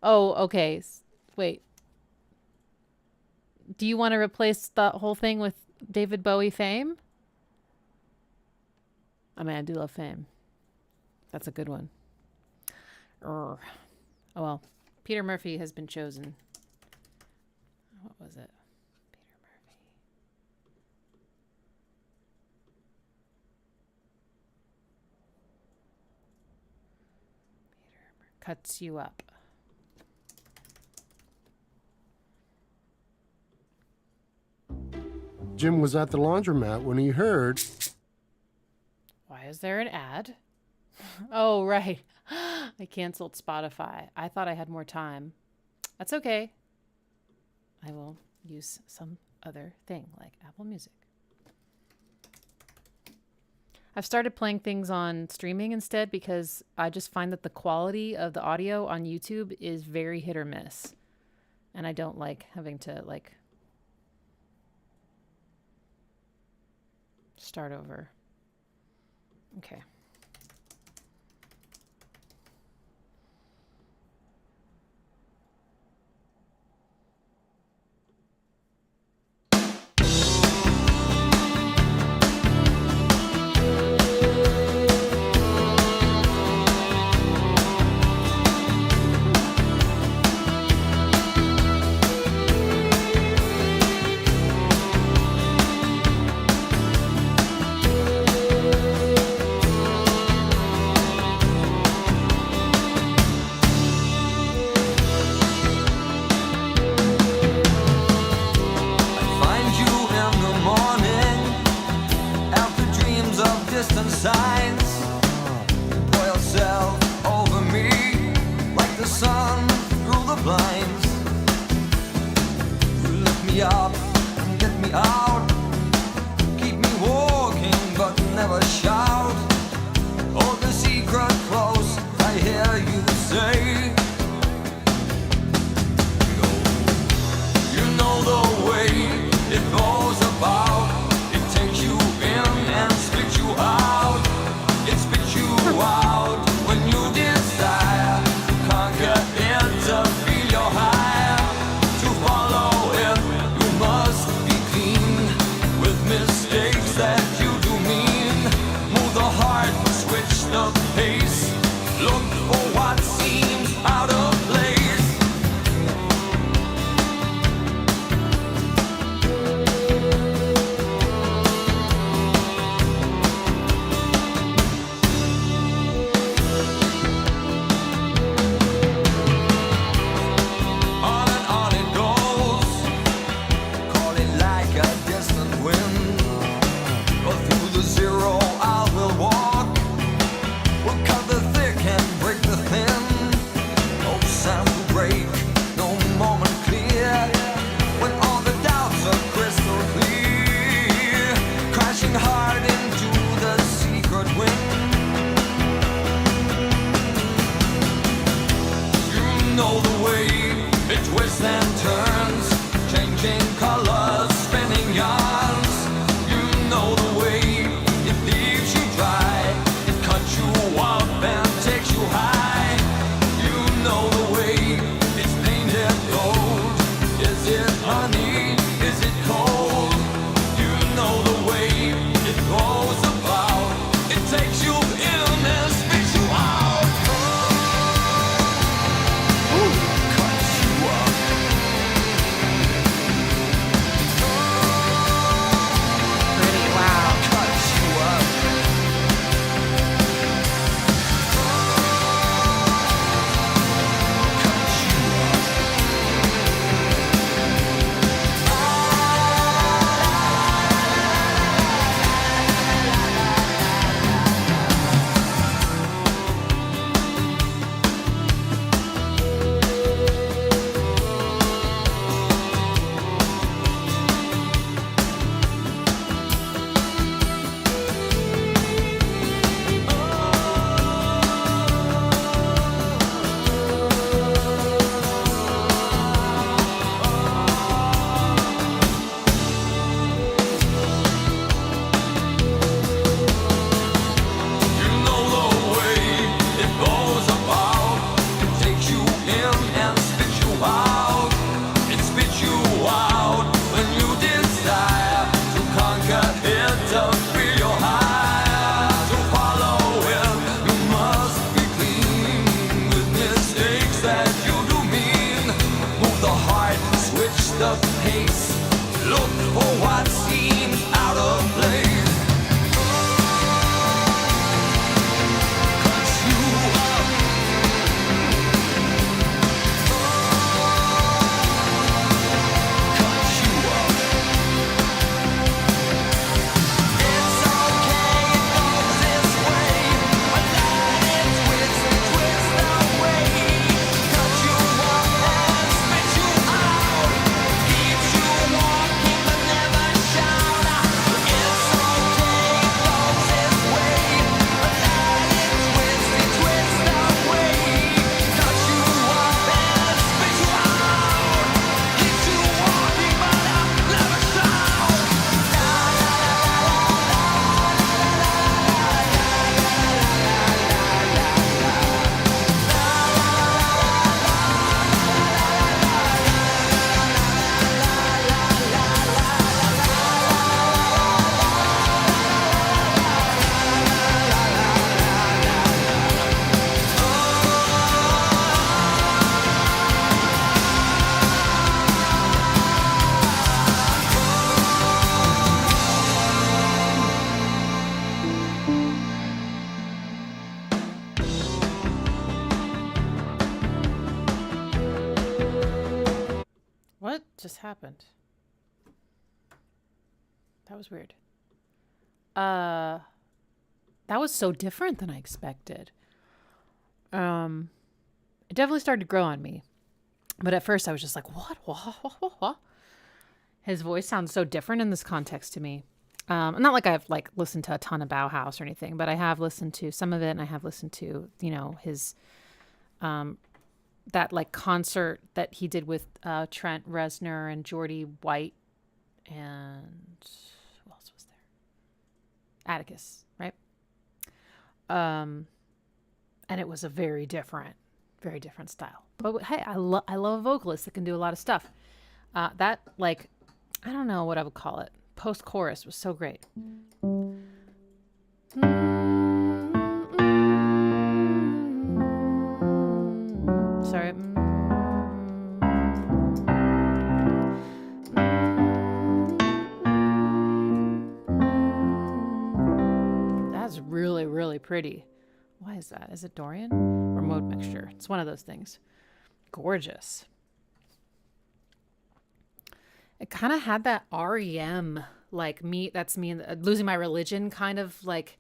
Speaker 1: Oh, okay. Wait. Do you want to replace the whole thing with David Bowie Fame? I mean, I do love Fame. That's a good one. Oh, well. Peter Murphy has been chosen. What was it? Peter Murphy. Cuts you up.
Speaker 6: Jim was at the laundromat when he heard.
Speaker 1: Why is there an ad? Oh, right. I canceled Spotify. I thought I had more time. That's okay. I will use some other thing like Apple Music. I've started playing things on streaming instead because I just find that the quality of the audio on YouTube is very hit or miss. And I don't like having to like start over. Okay.
Speaker 5: Feel your high to follow it. You must be clean. of pace. Look for what seems out of place. Cut you up. Cut you up. It's okay, it goes this way. But that is twist away. Cut you up and spit you out. Keeps you walking but never shout. It's okay, it goes this way. But that is twist away. Cut you up and spit you out. Keeps you walking but never shout.
Speaker 1: What just happened? That was weird. That was so different than I expected. It definitely started to grow on me. But at first I was just like, what? His voice sounds so different in this context to me. Not like I've like listened to a ton of Bauhaus or anything, but I have listened to some of it, and I have listened to, you know, his that like concert that he did with Trent Reznor and Geordie White, and who else was there? Atticus, right? And it was a very different style. But hey, I love a vocalist that can do a lot of stuff. That like, I don't know what I would call it. Post-chorus was so great. Sorry. That's really, really pretty. Why is that? Is it Dorian or mode mixture? It's one of those things. Gorgeous. It kind of had that REM, like me, that's me, Losing My Religion kind of like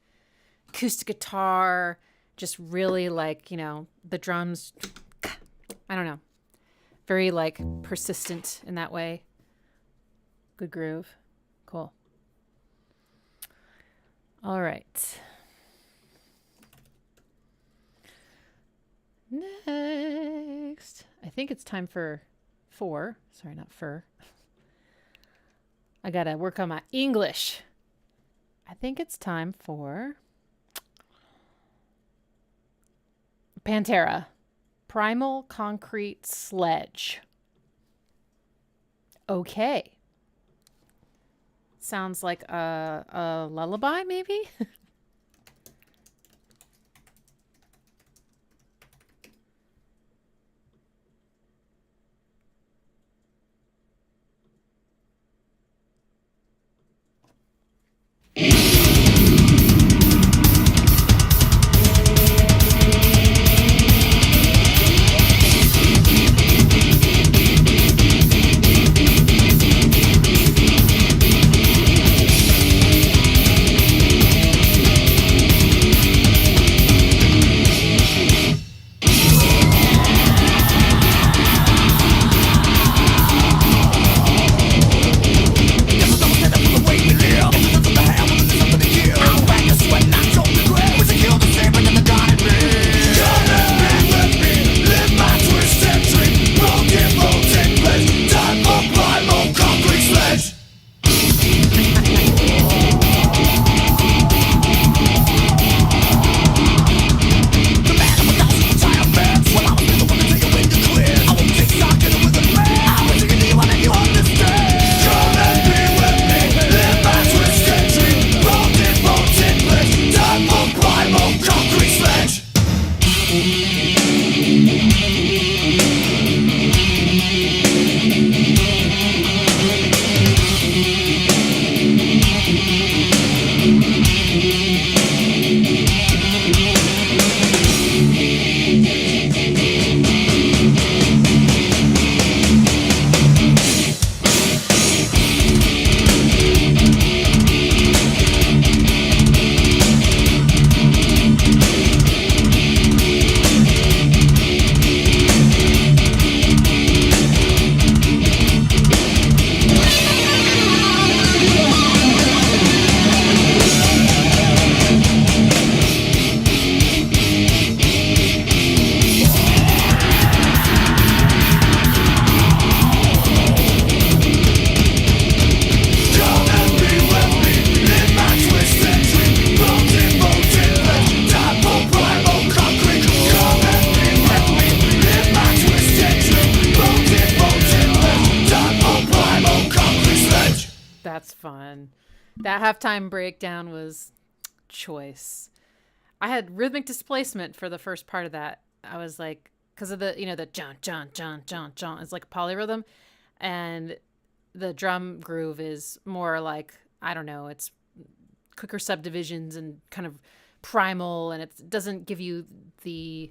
Speaker 1: acoustic guitar, just really like, you know, the drums, I don't know, very like persistent in that way. Good groove. Cool. All right. Next, I think it's time for four. Sorry, not fur. I gotta work on my English. I think it's time for Pantera, Primal Concrete Sledge. Okay. Sounds like a lullaby, maybe? That's fun. That halftime breakdown was choice. I had rhythmic displacement for the first part of that. I was like, because of the, the John, John, John, John, John. It's like a polyrhythm. And the drum groove is more like, I don't know, it's quicker subdivisions and kind of primal, and it doesn't give you the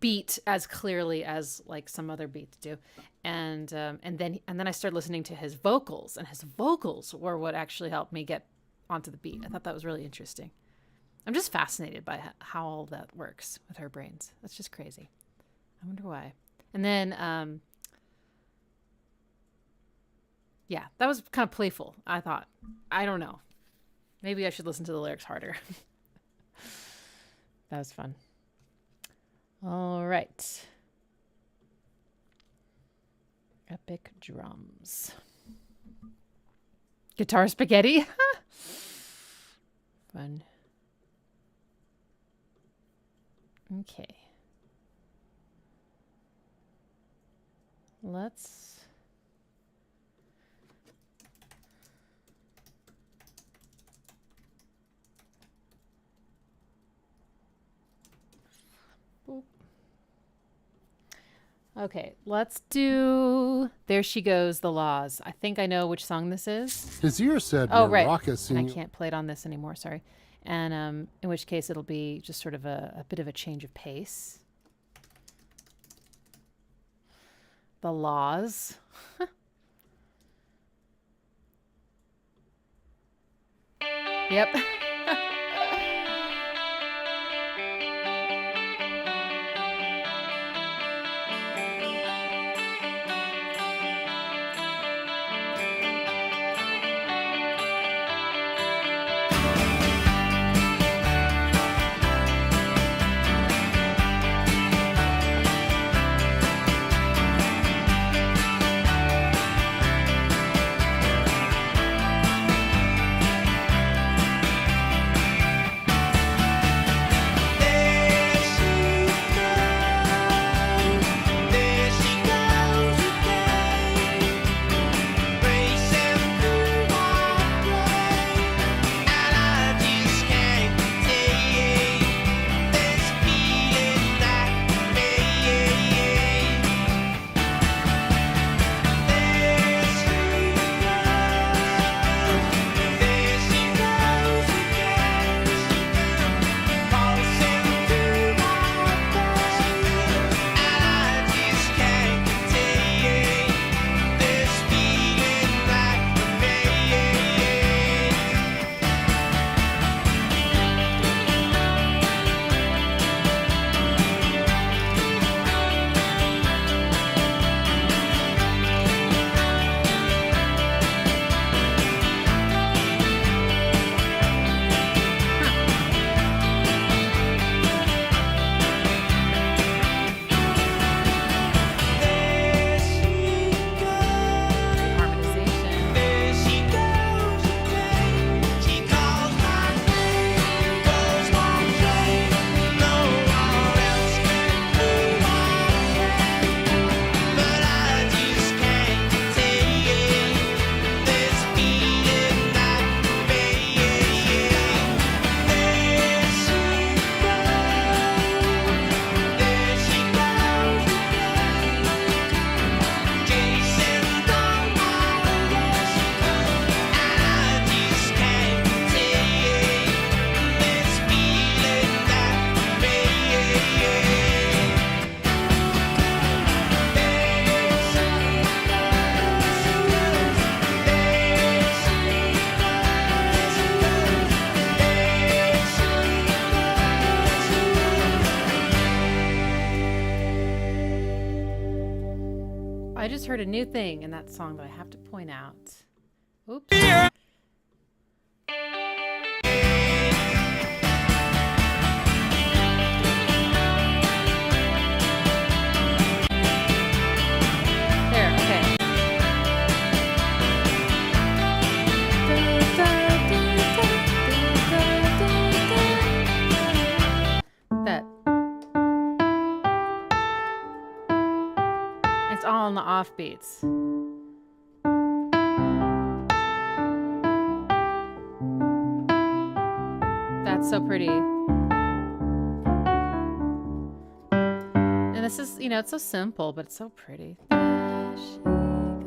Speaker 1: beat as clearly as like some other beats do. And then I started listening to his vocals, and his vocals were what actually helped me get onto the beat. I thought that was really interesting. I'm just fascinated by how all that works with her brains. That's just crazy. I wonder why. And then, yeah, that was kind of playful, I thought. I don't know. Maybe I should listen to the lyrics harder. That was fun. All right. Epic drums. Guitar spaghetti. Fun. Okay. Let's... Okay, let's do There She Goes, The Laws. I think I know which song this is.
Speaker 6: His ear said
Speaker 1: Oh, right.
Speaker 6: Maracas.
Speaker 1: And I can't play it on this anymore, sorry. And in which case it'll be just sort of a bit of a change of pace. The Laws. Yep. I just heard a new thing in that song that I have to point out. Oops. There, okay. That. It's all in the offbeats. it's so pretty. And this is, you know, it's so simple, but it's so pretty. There she goes.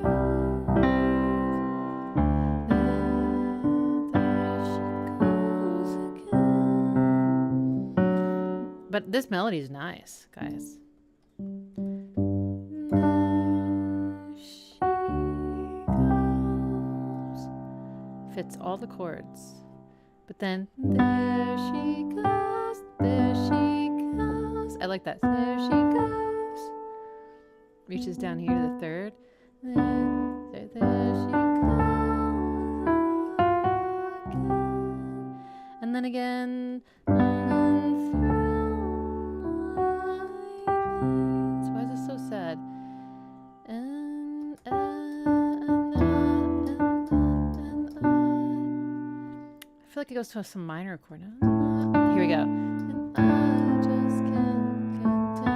Speaker 1: There she goes again. But this melody is nice, guys. There she goes. Fits all the chords. But then, there she goes, there she goes. I like that. There she goes. Reaches down here to the third. There she goes again. And then again. Why is this so sad? I feel like it goes to some minor chord. Here we go. And I just can't contain.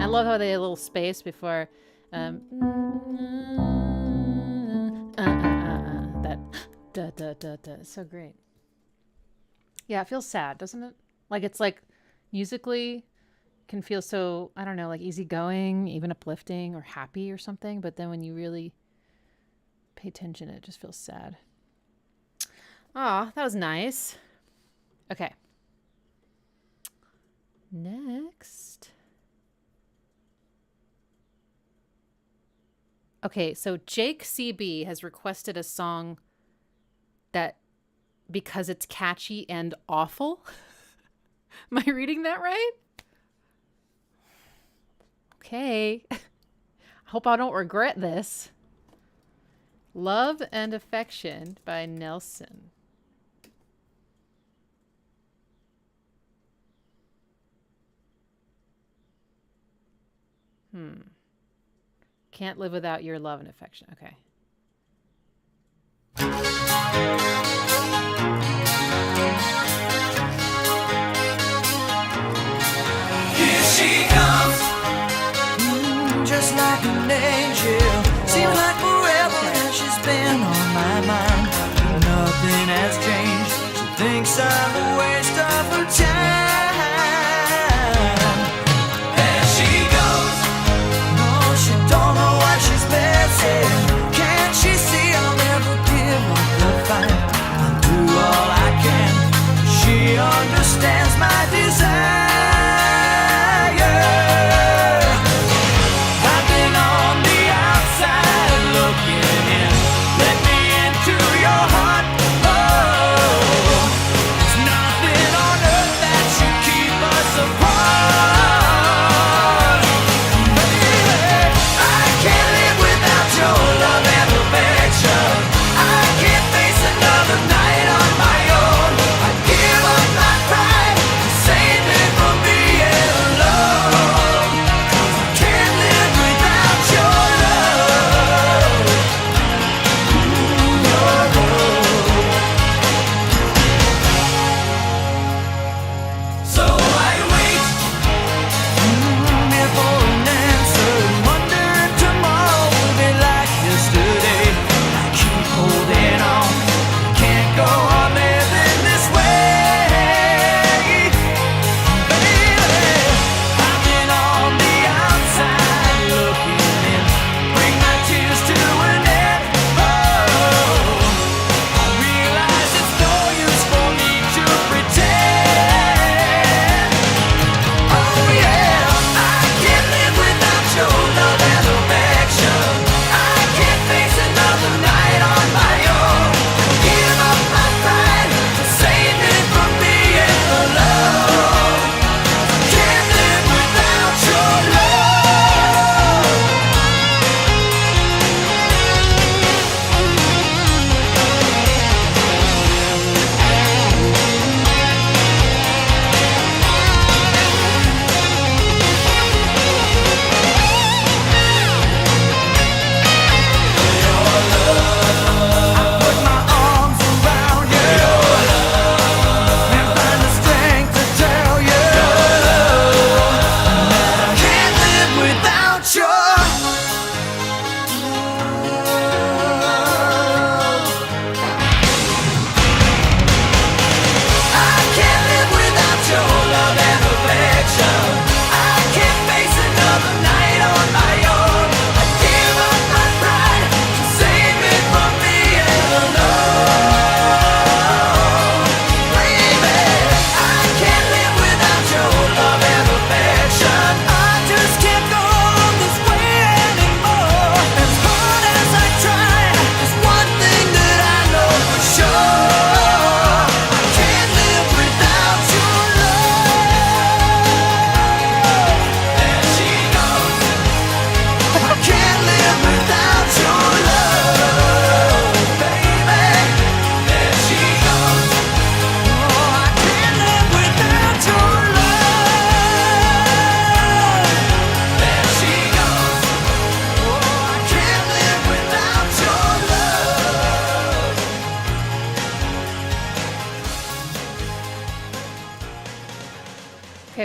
Speaker 1: I love how they had a little space before that da da da da. It's so great. Yeah, it feels sad, doesn't it? Like it's like musically can feel so, I don't know, like easygoing, even uplifting or happy or something. But then when you really pay attention, it just feels sad. Ah, that was nice. Okay. Next. Okay, so Jake CB has requested a song that, because it's catchy and awful. Am I reading that right? Okay. I hope I don't regret this. Love and Affection by Nelson. Can't live without your love and affection. Okay.
Speaker 5: Here she comes, just like an angel. Seems like forever that she's been on my mind. Nothing has changed. She thinks I'm a waste of her time. There she goes. No, she don't know what she's missing.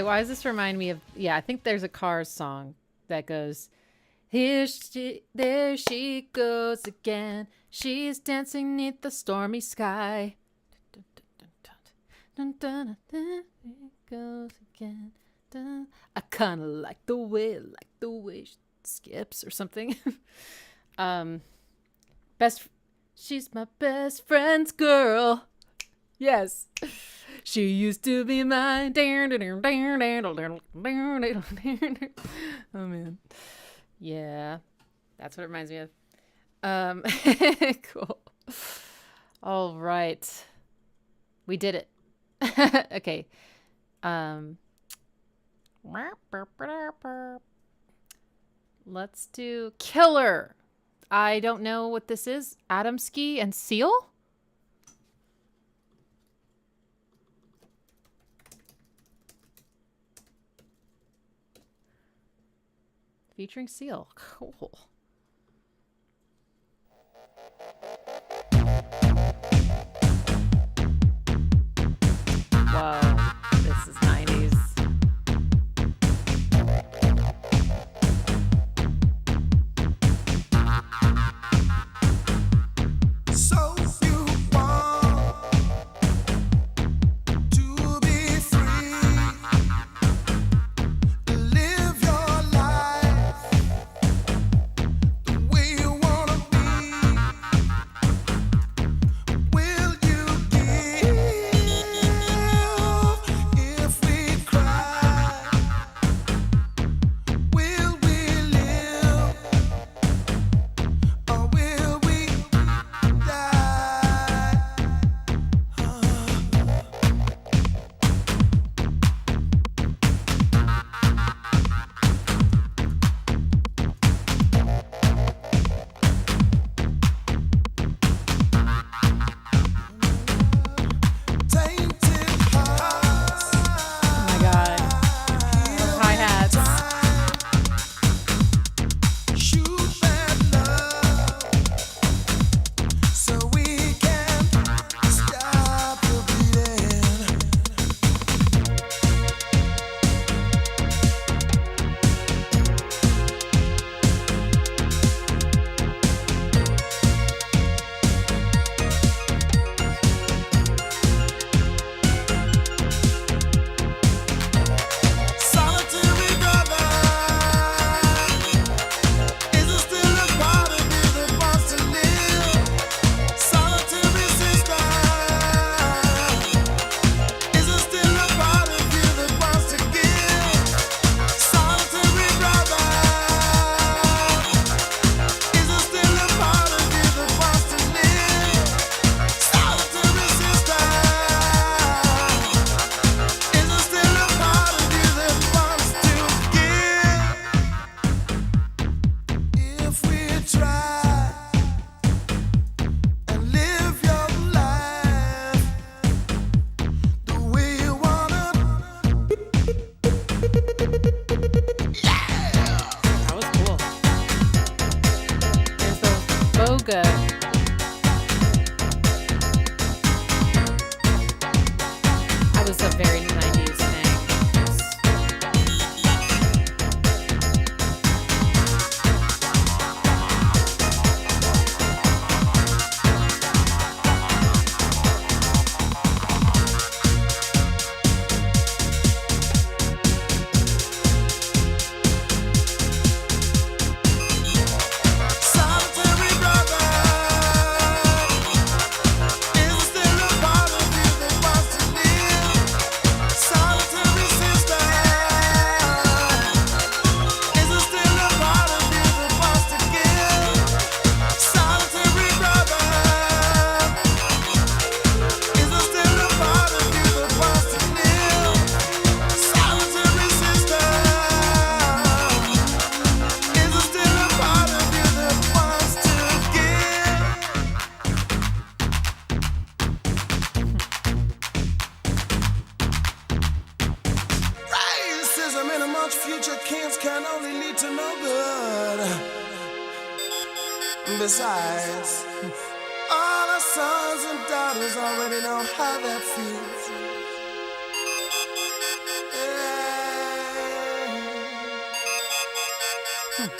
Speaker 1: why does this remind me of? Yeah, I think there's a Cars song that goes, there she goes again. She's dancing neath the stormy sky. Dun, dun, dun, dun, there it goes again. Dun. I kind of like the way she skips or something. She's my best friend's girl. Yes. She used to be mine. Oh, man. Yeah. That's what it reminds me of. Cool. All right. We did it. Okay. Let's do Killer. I don't know what this is. Adamski and Seal? Featuring Seal. Cool. Whoa. This is 90s.
Speaker 5: So you want to be free, live your life the way you wanna be. Will you give if we cry? Will we live or will we die? Tainted hearts,
Speaker 1: Oh my god. Those hi-hats.
Speaker 5: shoot that love so we can stop the bleeding. Solitary brother, is there still a part of you that wants to live? Solitary sister, is there still a part of you that wants to give? Solitary brother, is there still a part of you that wants to live? Solitary sister, is there still a part of you that wants to give? If we try and live your life the way you wanna.
Speaker 1: That was cool. There's the Boga. That was a very 90s thing.
Speaker 5: Solitary brother, is there still a part of you that wants to live? Solitary sister, is there still a part of you that wants to give? Solitary brother, is there still a part of you that wants to live? Solitary sister, is there still a part of you that wants to give? Racism and amongst future kings can only lead to no good. Besides, all our sons and daughters already know how that feels. Yeah.
Speaker 1: Ah,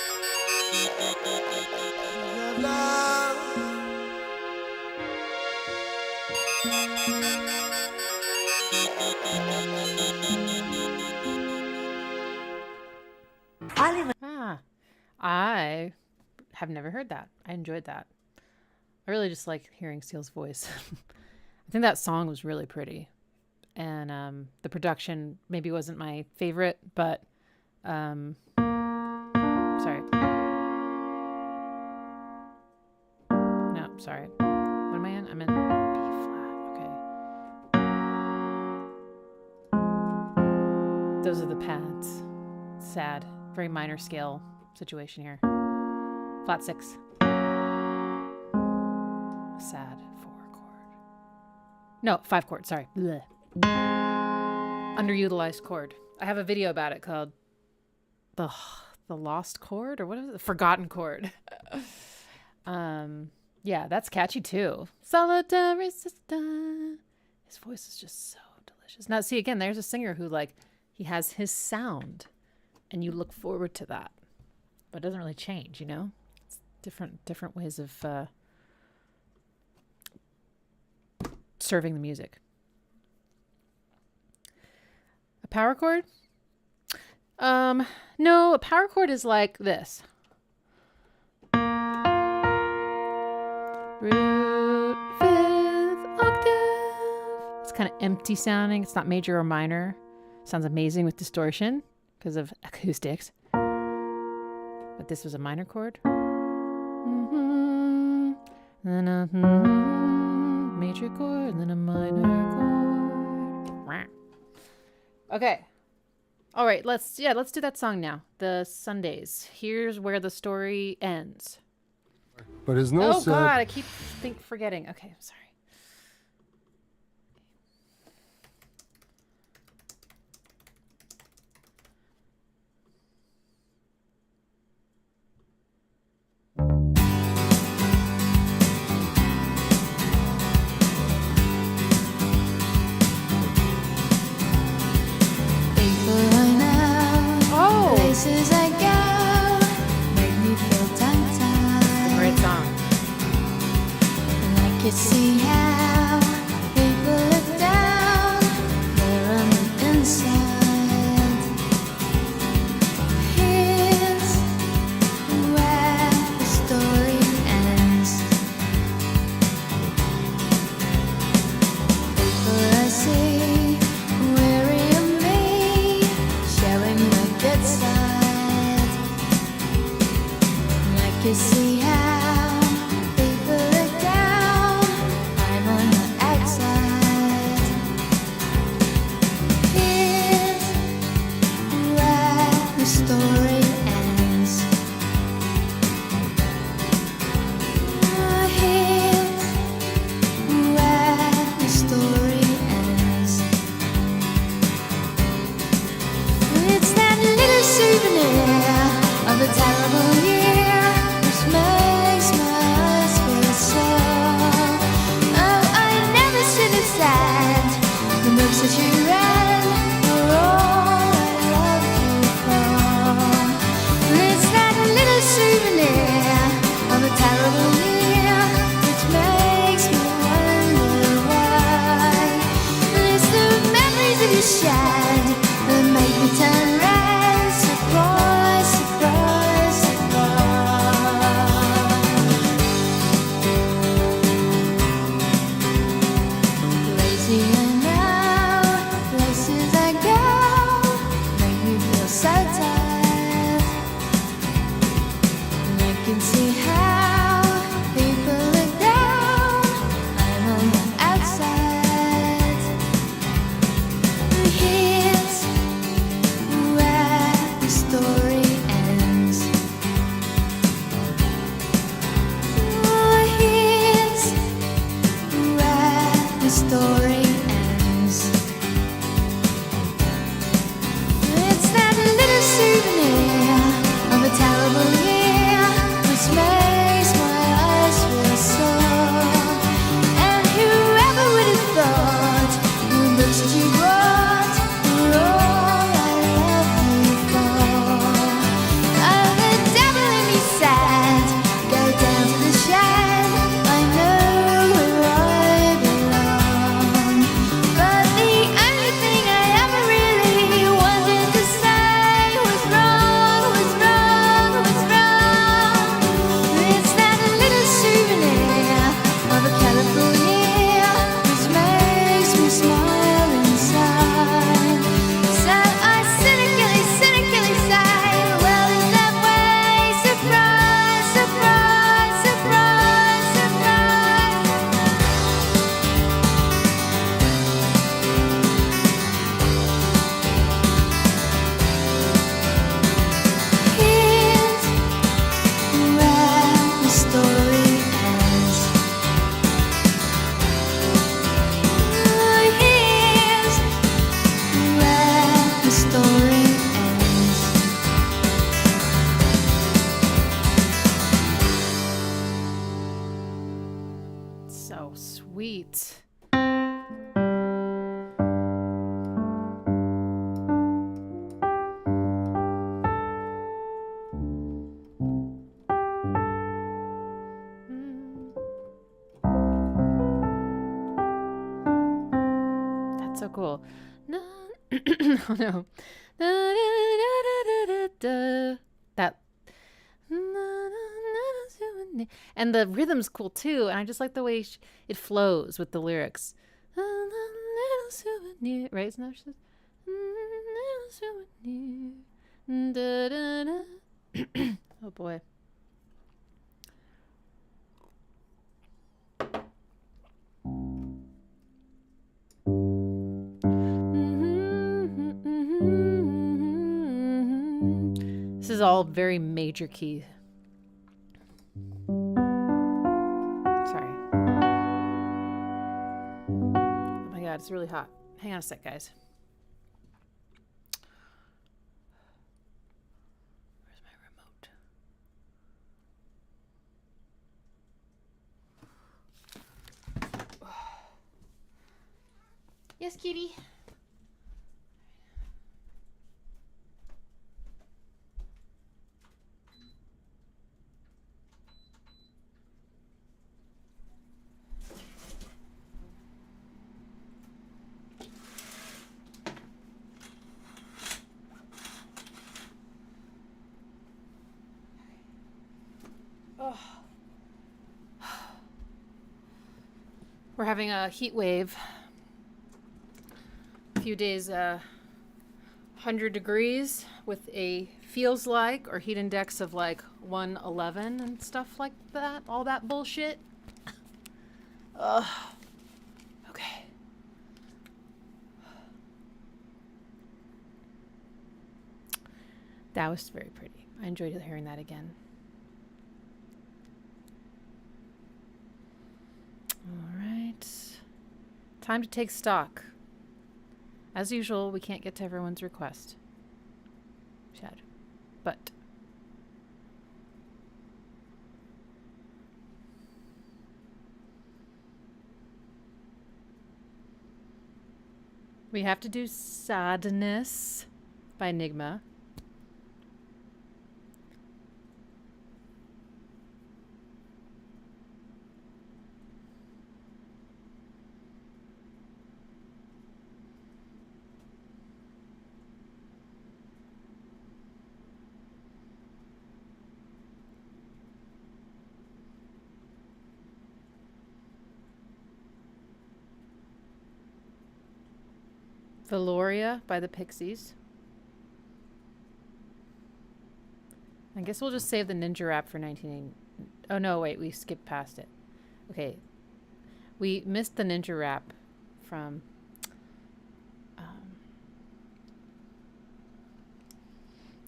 Speaker 1: I have never heard that. I enjoyed that. I really just like hearing Seal's voice. I think that song was really pretty. And the production maybe wasn't my favorite, but sorry. No, sorry. What am I in? I'm in B flat. Okay. Those are the pads. Sad. Very minor scale situation here. Flat 6. Sad 4 chord. No, 5 chord. Sorry. Blech. Underutilized chord. I have a video about it called the lost chord, or what is it? The forgotten chord. Yeah, that's catchy too. Solitary sister. His voice is just so delicious. Now, see, again, there's a singer who, like, he has his sound, and you look forward to that, but it doesn't really change, you know? It's different ways of serving the music. A power chord? No, a power chord is like this. Root 5th octave. It's kind of empty sounding. It's not major or minor. Sounds amazing with distortion because of acoustics. But this was a minor chord. Then a major chord, and then a minor chord. Okay. All right, let's do that song now. The Sundays. Here's where the story ends.
Speaker 6: But his nose said,
Speaker 1: God, I keep forgetting. Okay, I'm sorry.
Speaker 2: Places I go make me feel tongue-tied.
Speaker 1: Great song.
Speaker 2: And I could see how people look down there on the inside. Here's where the story ends. People I see weary of me, showing my good side. And I can see how people look down. I'm on the outside. Here's where the story ends. Here's where the story ends. It's that little souvenir of a terrible year which makes my eyes feel sore. Oh, I never should have said the books that you read were all I loved you for. It's that little souvenir of a terrible year which makes me wonder why. It's the memories of your shed that make me turn red. Surprise, surprise, surprise. Lazy and now, places I go make me feel so tired. And I can see how people look down. I'm on the outside. Here's where the story ends. Oh, here's where the story ends. It's that little
Speaker 1: sweet. That's so cool. Oh no. That. And the rhythm's cool too. And I just like the way it flows with the lyrics. Right? Isn't that what she says? Oh boy. This is all very major key. Sorry. Oh my god, it's really hot. Hang on a sec, guys. Where's my remote? Yes, kitty. We're having a heat wave. A few days, 100 degrees with a feels like or heat index of like 111 and stuff like that. All that bullshit. Okay. That was very pretty. I enjoyed hearing that again. All right. Time to take stock. As usual, we can't get to everyone's request. Sad. But we have to do Sadness by Enigma. Valoria by the Pixies. I guess we'll just save the Ninja Rap for 1980. Oh no, wait, we skipped past it. Okay. We missed the Ninja Rap from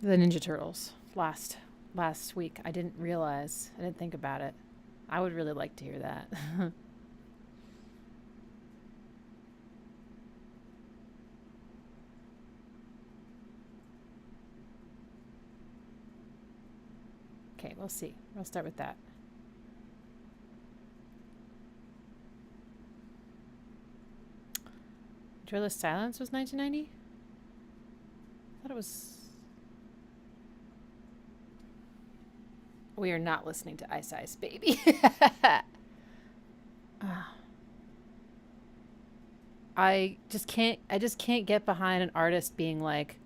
Speaker 1: the Ninja Turtles last week. I didn't realize. I didn't think about it. I would really like to hear that. Okay, we'll see. We'll start with that. Joyless Silence was 1990? I thought it was... We are not listening to Ice Ice Baby. I just can't get behind an artist being like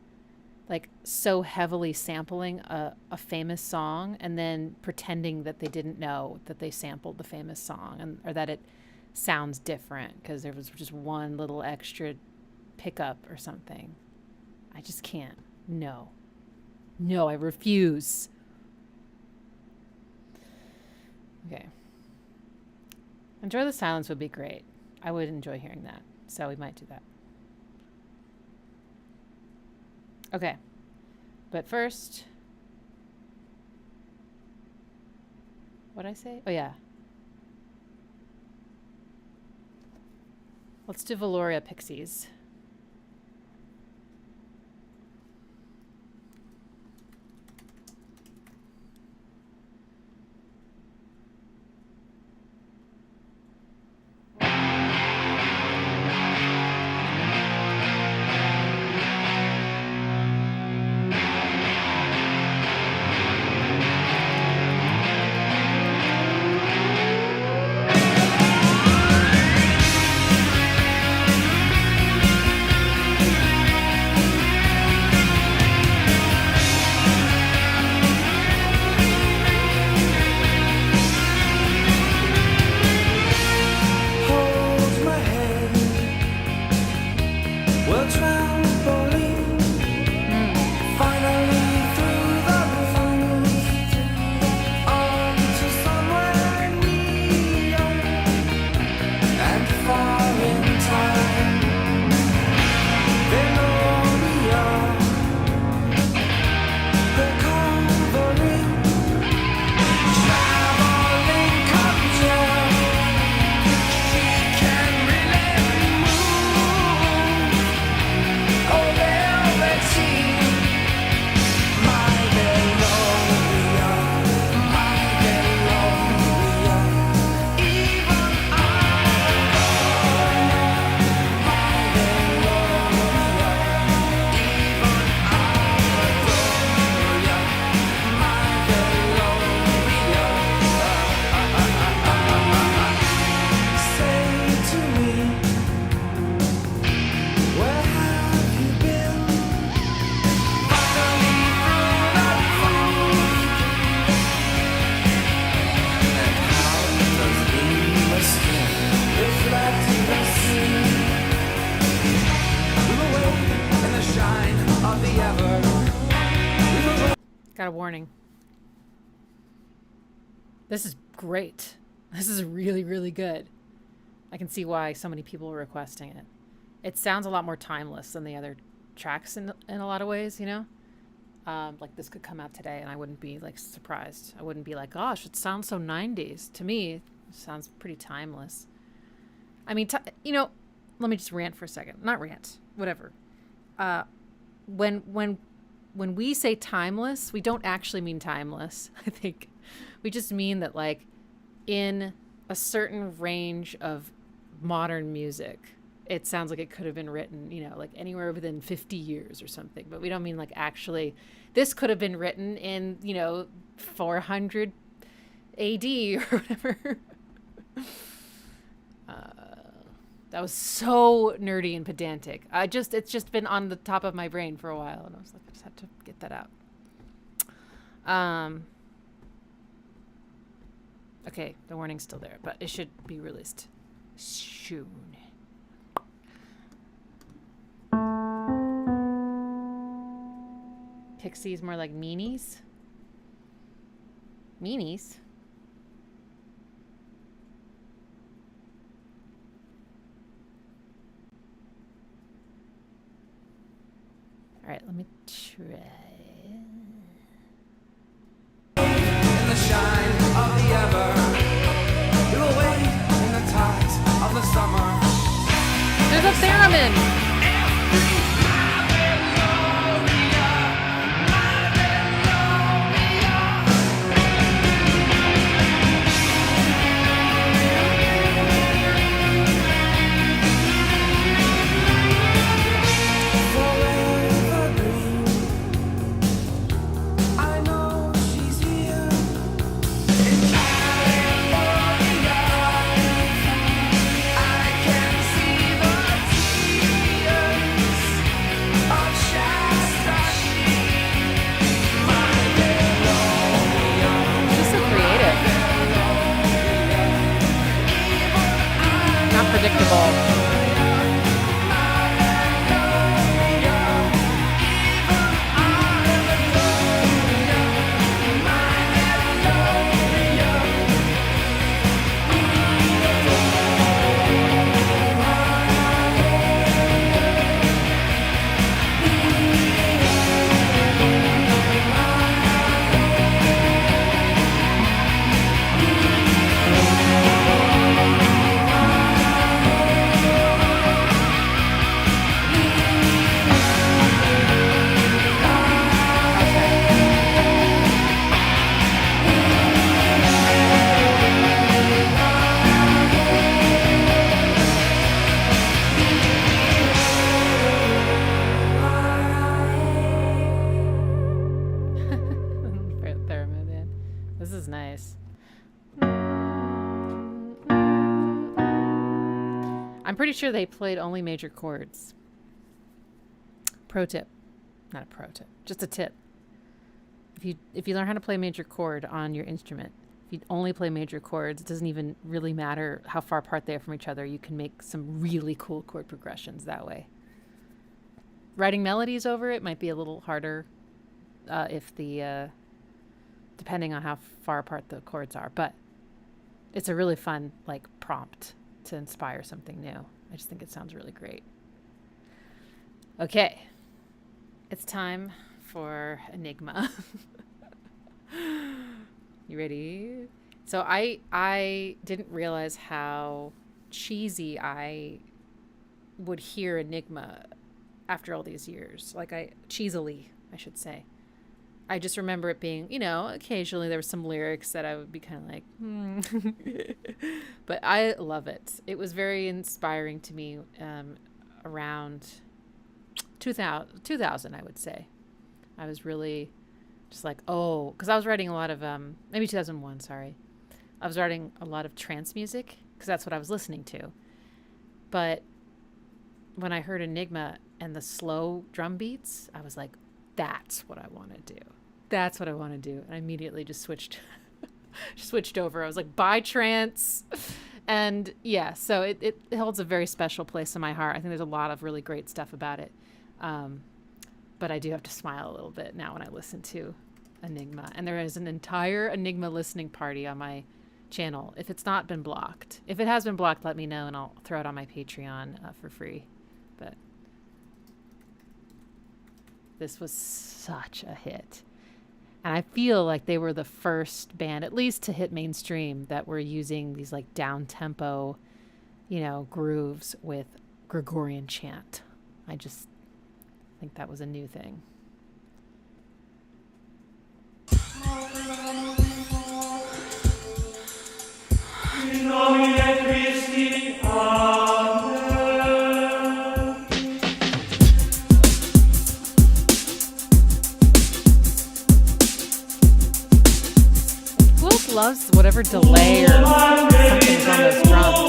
Speaker 1: so heavily sampling a famous song and then pretending that they didn't know that they sampled the famous song or that it sounds different because there was just one little extra pickup or something. I just can't. No, I refuse. Okay. Enjoy the Silence would be great. I would enjoy hearing that. So we might do that. Okay. But first, what'd I say? Oh, yeah. Let's do Valoria Pixies. Got a warning. This is great. This is really, really good. I can see why so many people were requesting it. It sounds a lot more timeless than the other tracks in a lot of ways, you know? Like this could come out today and I wouldn't be like surprised. I wouldn't be like, gosh, it sounds so 90s. To me, it sounds pretty timeless. I mean, you know, let me just rant for a second. Not rant, whatever. When we say timeless, we don't actually mean timeless. I think we just mean that like in a certain range of modern music, it sounds like it could have been written, you know, like anywhere within 50 years or something. But we don't mean like actually this could have been written in, you know, 400 AD or whatever. That was so nerdy and pedantic. It's just been on the top of my brain for a while, and I was like, I just had to get that out. Okay, the warning's still there, but it should be released soon. Pixies more like meanies? Meanies? All right, let me try.
Speaker 5: In the shine of the ever, blew away in the tides of the summer.
Speaker 1: There's a theremin! Predictable. This is nice. I'm pretty sure they played only major chords. Pro tip. Not a pro tip, just a tip. If you learn how to play a major chord on your instrument, if you only play major chords, it doesn't even really matter how far apart they are from each other. You can make some really cool chord progressions that way. Writing melodies over it might be a little harder if the depending on how far apart the chords are, but it's a really fun like prompt to inspire something new. I just think it sounds really great. Okay, it's time for Enigma. You ready? So I didn't realize how cheesy I would hear Enigma after all these years. Cheesily, I should say. I just remember it being, you know, occasionally there were some lyrics that I would be kind of like, but I love it. It was very inspiring to me around 2000, I would say. I was really just like, oh, because I was writing a lot of, maybe 2001, sorry. I was writing a lot of trance music because that's what I was listening to. But when I heard Enigma and the slow drum beats, I was like, that's what I want to do. That's what I want to do. And I immediately just switched over. I was like, bye trance. And yeah, so it holds a very special place in my heart. I think there's a lot of really great stuff about it. But I do have to smile a little bit now when I listen to Enigma, and there is an entire Enigma listening party on my channel. If it's not been blocked, if it has been blocked, let me know and I'll throw it on my Patreon for free. But this was such a hit. And I feel like they were the first band, at least to hit mainstream, that were using these like down tempo, grooves with Gregorian chant. I just think that was a new thing.
Speaker 7: In nomine Christi, Amen.
Speaker 1: Wolf loves whatever delay or something's on those drums.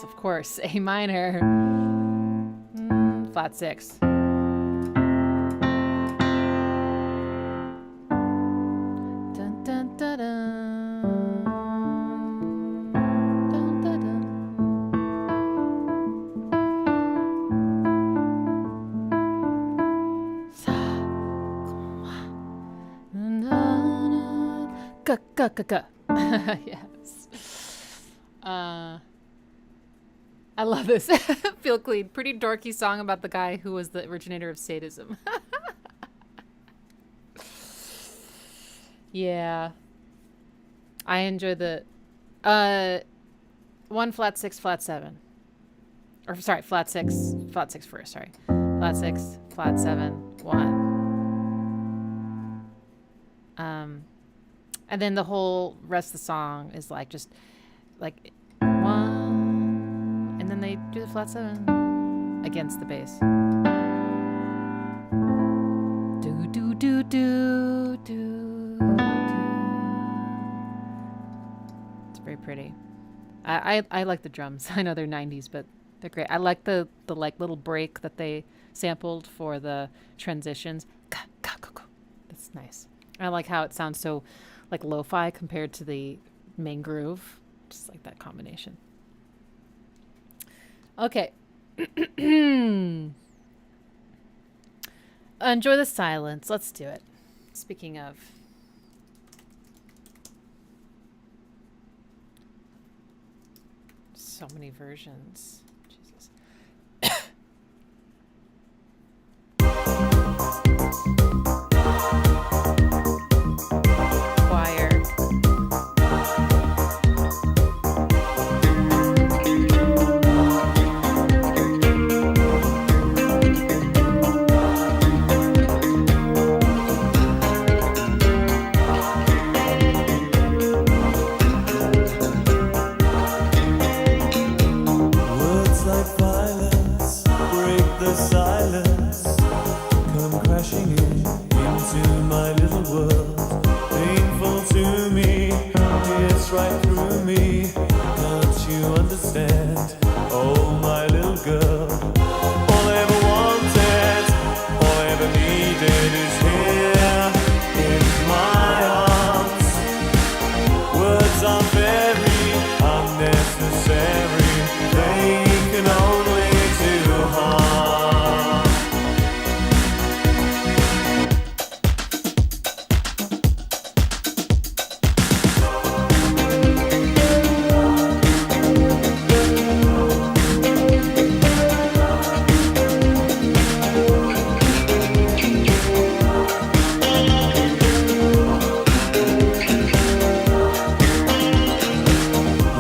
Speaker 1: Of course, A minor, flat 6. Dun, dun, dun, dun. Dun, Yes. I love this. Feel Clean. Pretty dorky song about the guy who was the originator of sadism. Yeah. I enjoy the 1 flat 6 flat 7. Or sorry, flat 6 first, sorry. Flat 6 flat 7 1. And then the whole rest of the song is like just like 1, and then they do the flat 7 against the bass. Do do do do do. It's very pretty. I like the drums. I know they're 90s, but they're great. I like the like little break that they sampled for the transitions. That's nice. I like how it sounds so like lo-fi compared to the main groove. Just like that combination. Okay. Enjoy the silence. Let's do it. Speaking of. So many versions. Jesus. Choir.
Speaker 8: Words like violence break the silence, come crashing into my little world. Painful to me, it's right through me. Don't you understand? Oh, my little girl. All I ever wanted, all I ever needed is here in my arms. Words are very unnecessary. They can only do harm.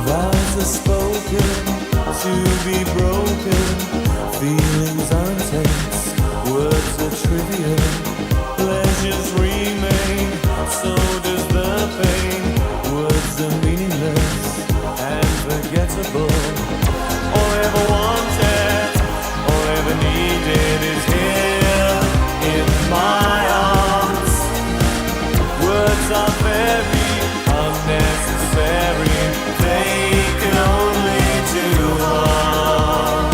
Speaker 8: Vows are spoken to be broken. Feelings are intense, words are trivial. Pleasures remain, so does the pain. Words are meaningless and forgettable. All I ever wanted, all I ever needed is here in my arms. Words are very unnecessary. They can only do harm.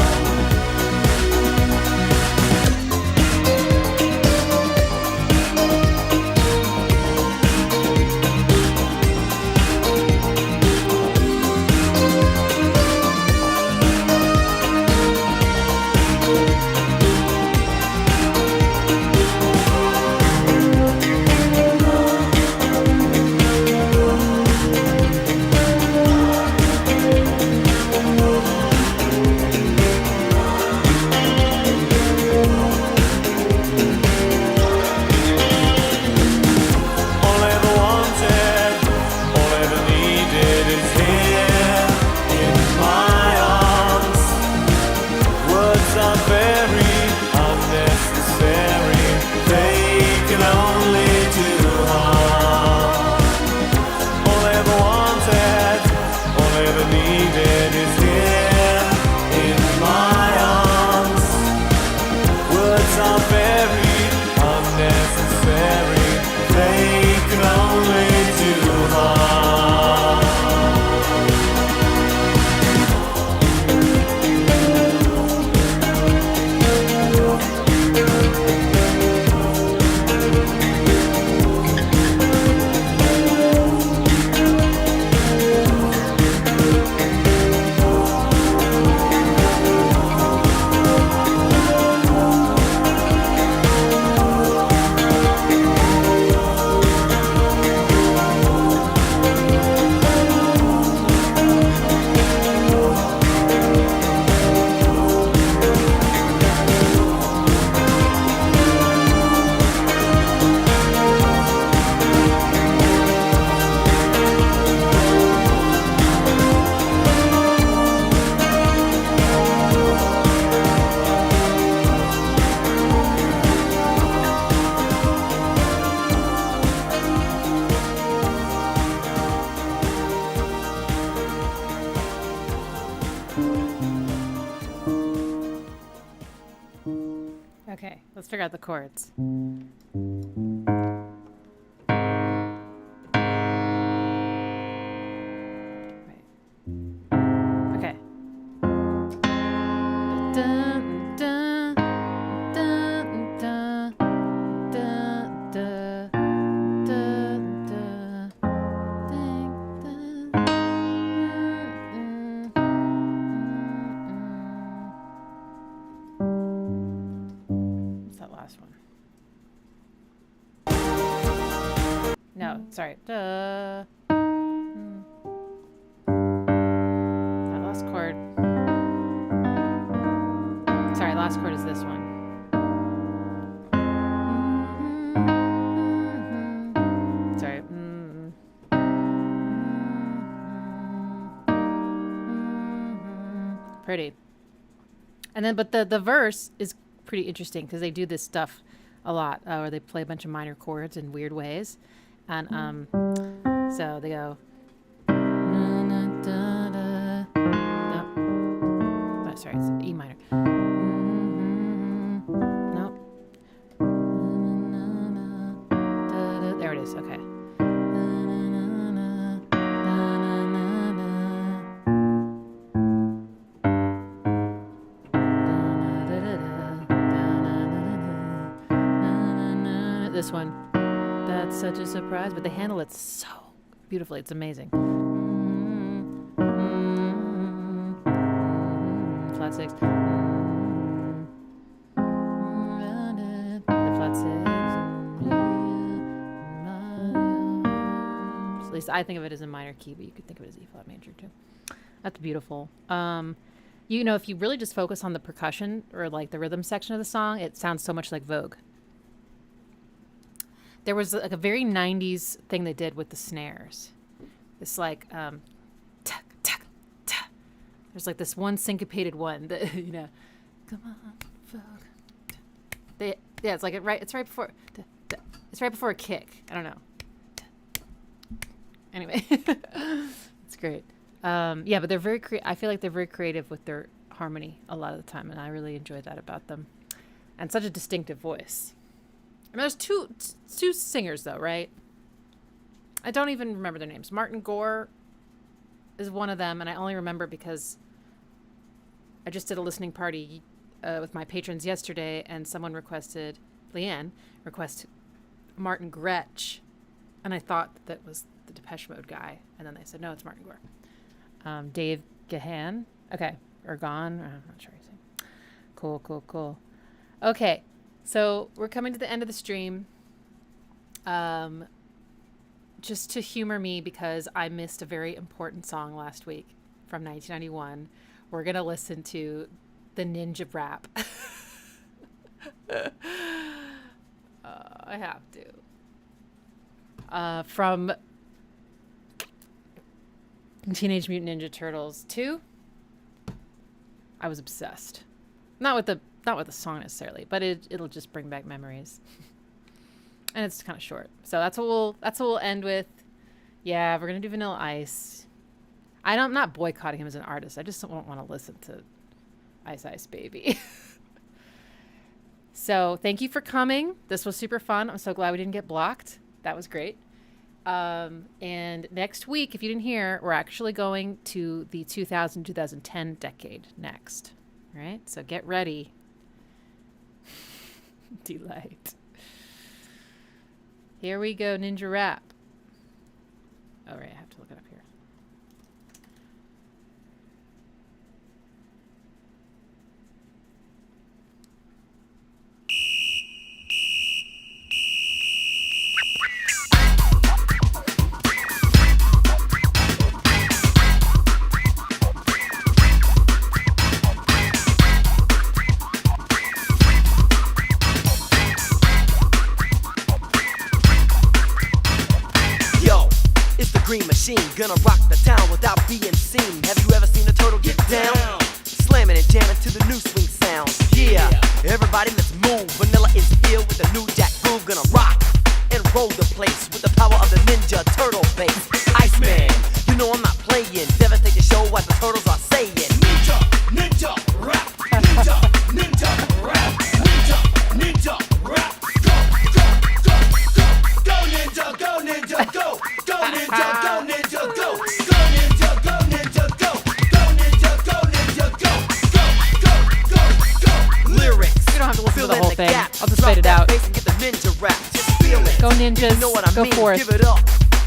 Speaker 1: Okay, let's figure out the chords. Right. Okay. Dun, dun, dun, dun, dun, dun, dun, dun, ding, dun, What's that last one? No, sorry. Duh. That last chord. Sorry, last chord is this one. Sorry. Pretty. And then, but the verse is pretty interesting because they do this stuff a lot, where they play a bunch of minor chords in weird ways, and so they go. Oh, sorry, it's E minor. Nope. There it is. Okay. This one. That's such a surprise, but they handle it so beautifully. It's amazing. Flat six. The flat six. At least I think of it as a minor key, but you could think of it as E flat major too. That's beautiful. You know, if you really just focus on the percussion or like the rhythm section of the song, it sounds so much like Vogue. There was like a very 90s thing they did with the snares. This like, tuck, tuck, tuck. There's like this one syncopated one that, you know, come on, Vogue. Yeah, it's like it's right before, it's right before a kick. I don't know. Anyway, it's great. Yeah, but they're very I feel like they're very creative with their harmony a lot of the time, and I really enjoy that about them. And such a distinctive voice. I mean, there's two singers though, right? I don't even remember their names. Martin Gore is one of them, and I only remember because I just did a listening party with my patrons yesterday, and someone Leanne requested Martin Gretsch, and I thought that was the Depeche Mode guy, and then they said, no, it's Martin Gore. Dave Gahan. Okay. Or Gone. I'm not sure. Cool. Okay. So we're coming to the end of the stream. Just to humor me because I missed a very important song last week from 1991. We're going to listen to the Ninja Rap. I have to. From Teenage Mutant Ninja Turtles 2. I was obsessed. Not with the song necessarily, but it'll just bring back memories. And it's kind of short. So that's what we'll end with. Yeah, we're going to do Vanilla Ice. I'm not boycotting him as an artist. I just don't want to listen to Ice Ice Baby. So thank you for coming. This was super fun. I'm so glad we didn't get blocked. That was great. And next week, if you didn't hear, we're actually going to the 2000-2010 decade next. All right? So get ready. Delight. Here we go, Ninja Rap. All right, I have to look it up here.
Speaker 5: Green Machine, gonna rock the town without being seen. Have you ever seen a turtle get down? Slamming and jamming to the new swing sound. Yeah, everybody let's move. Vanilla is here with the new jack groove. Gonna rock and roll the place with the power of the Ninja Turtle bass. Iceman, you know I'm not playing. Devastate the show what the turtles are saying. Ninja, ninja, rap. Ninja, ninja, rap. Ninja, ninja.
Speaker 1: ninjas.
Speaker 5: You know what I
Speaker 1: Go
Speaker 5: mean?
Speaker 1: forth.
Speaker 5: Give it up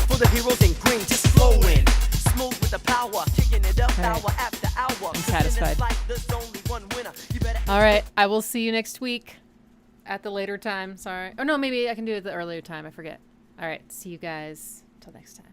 Speaker 5: for the heroes in green, just flowing. Smooth with the power, kicking it up
Speaker 1: All right.
Speaker 5: hour after hour.
Speaker 1: I'm satisfied.
Speaker 5: There's only one winner. You better
Speaker 1: All right. I will see you next week at the later time. Sorry. Oh, no, maybe I can do it at the earlier time. I forget. All right. See you guys. Till next time.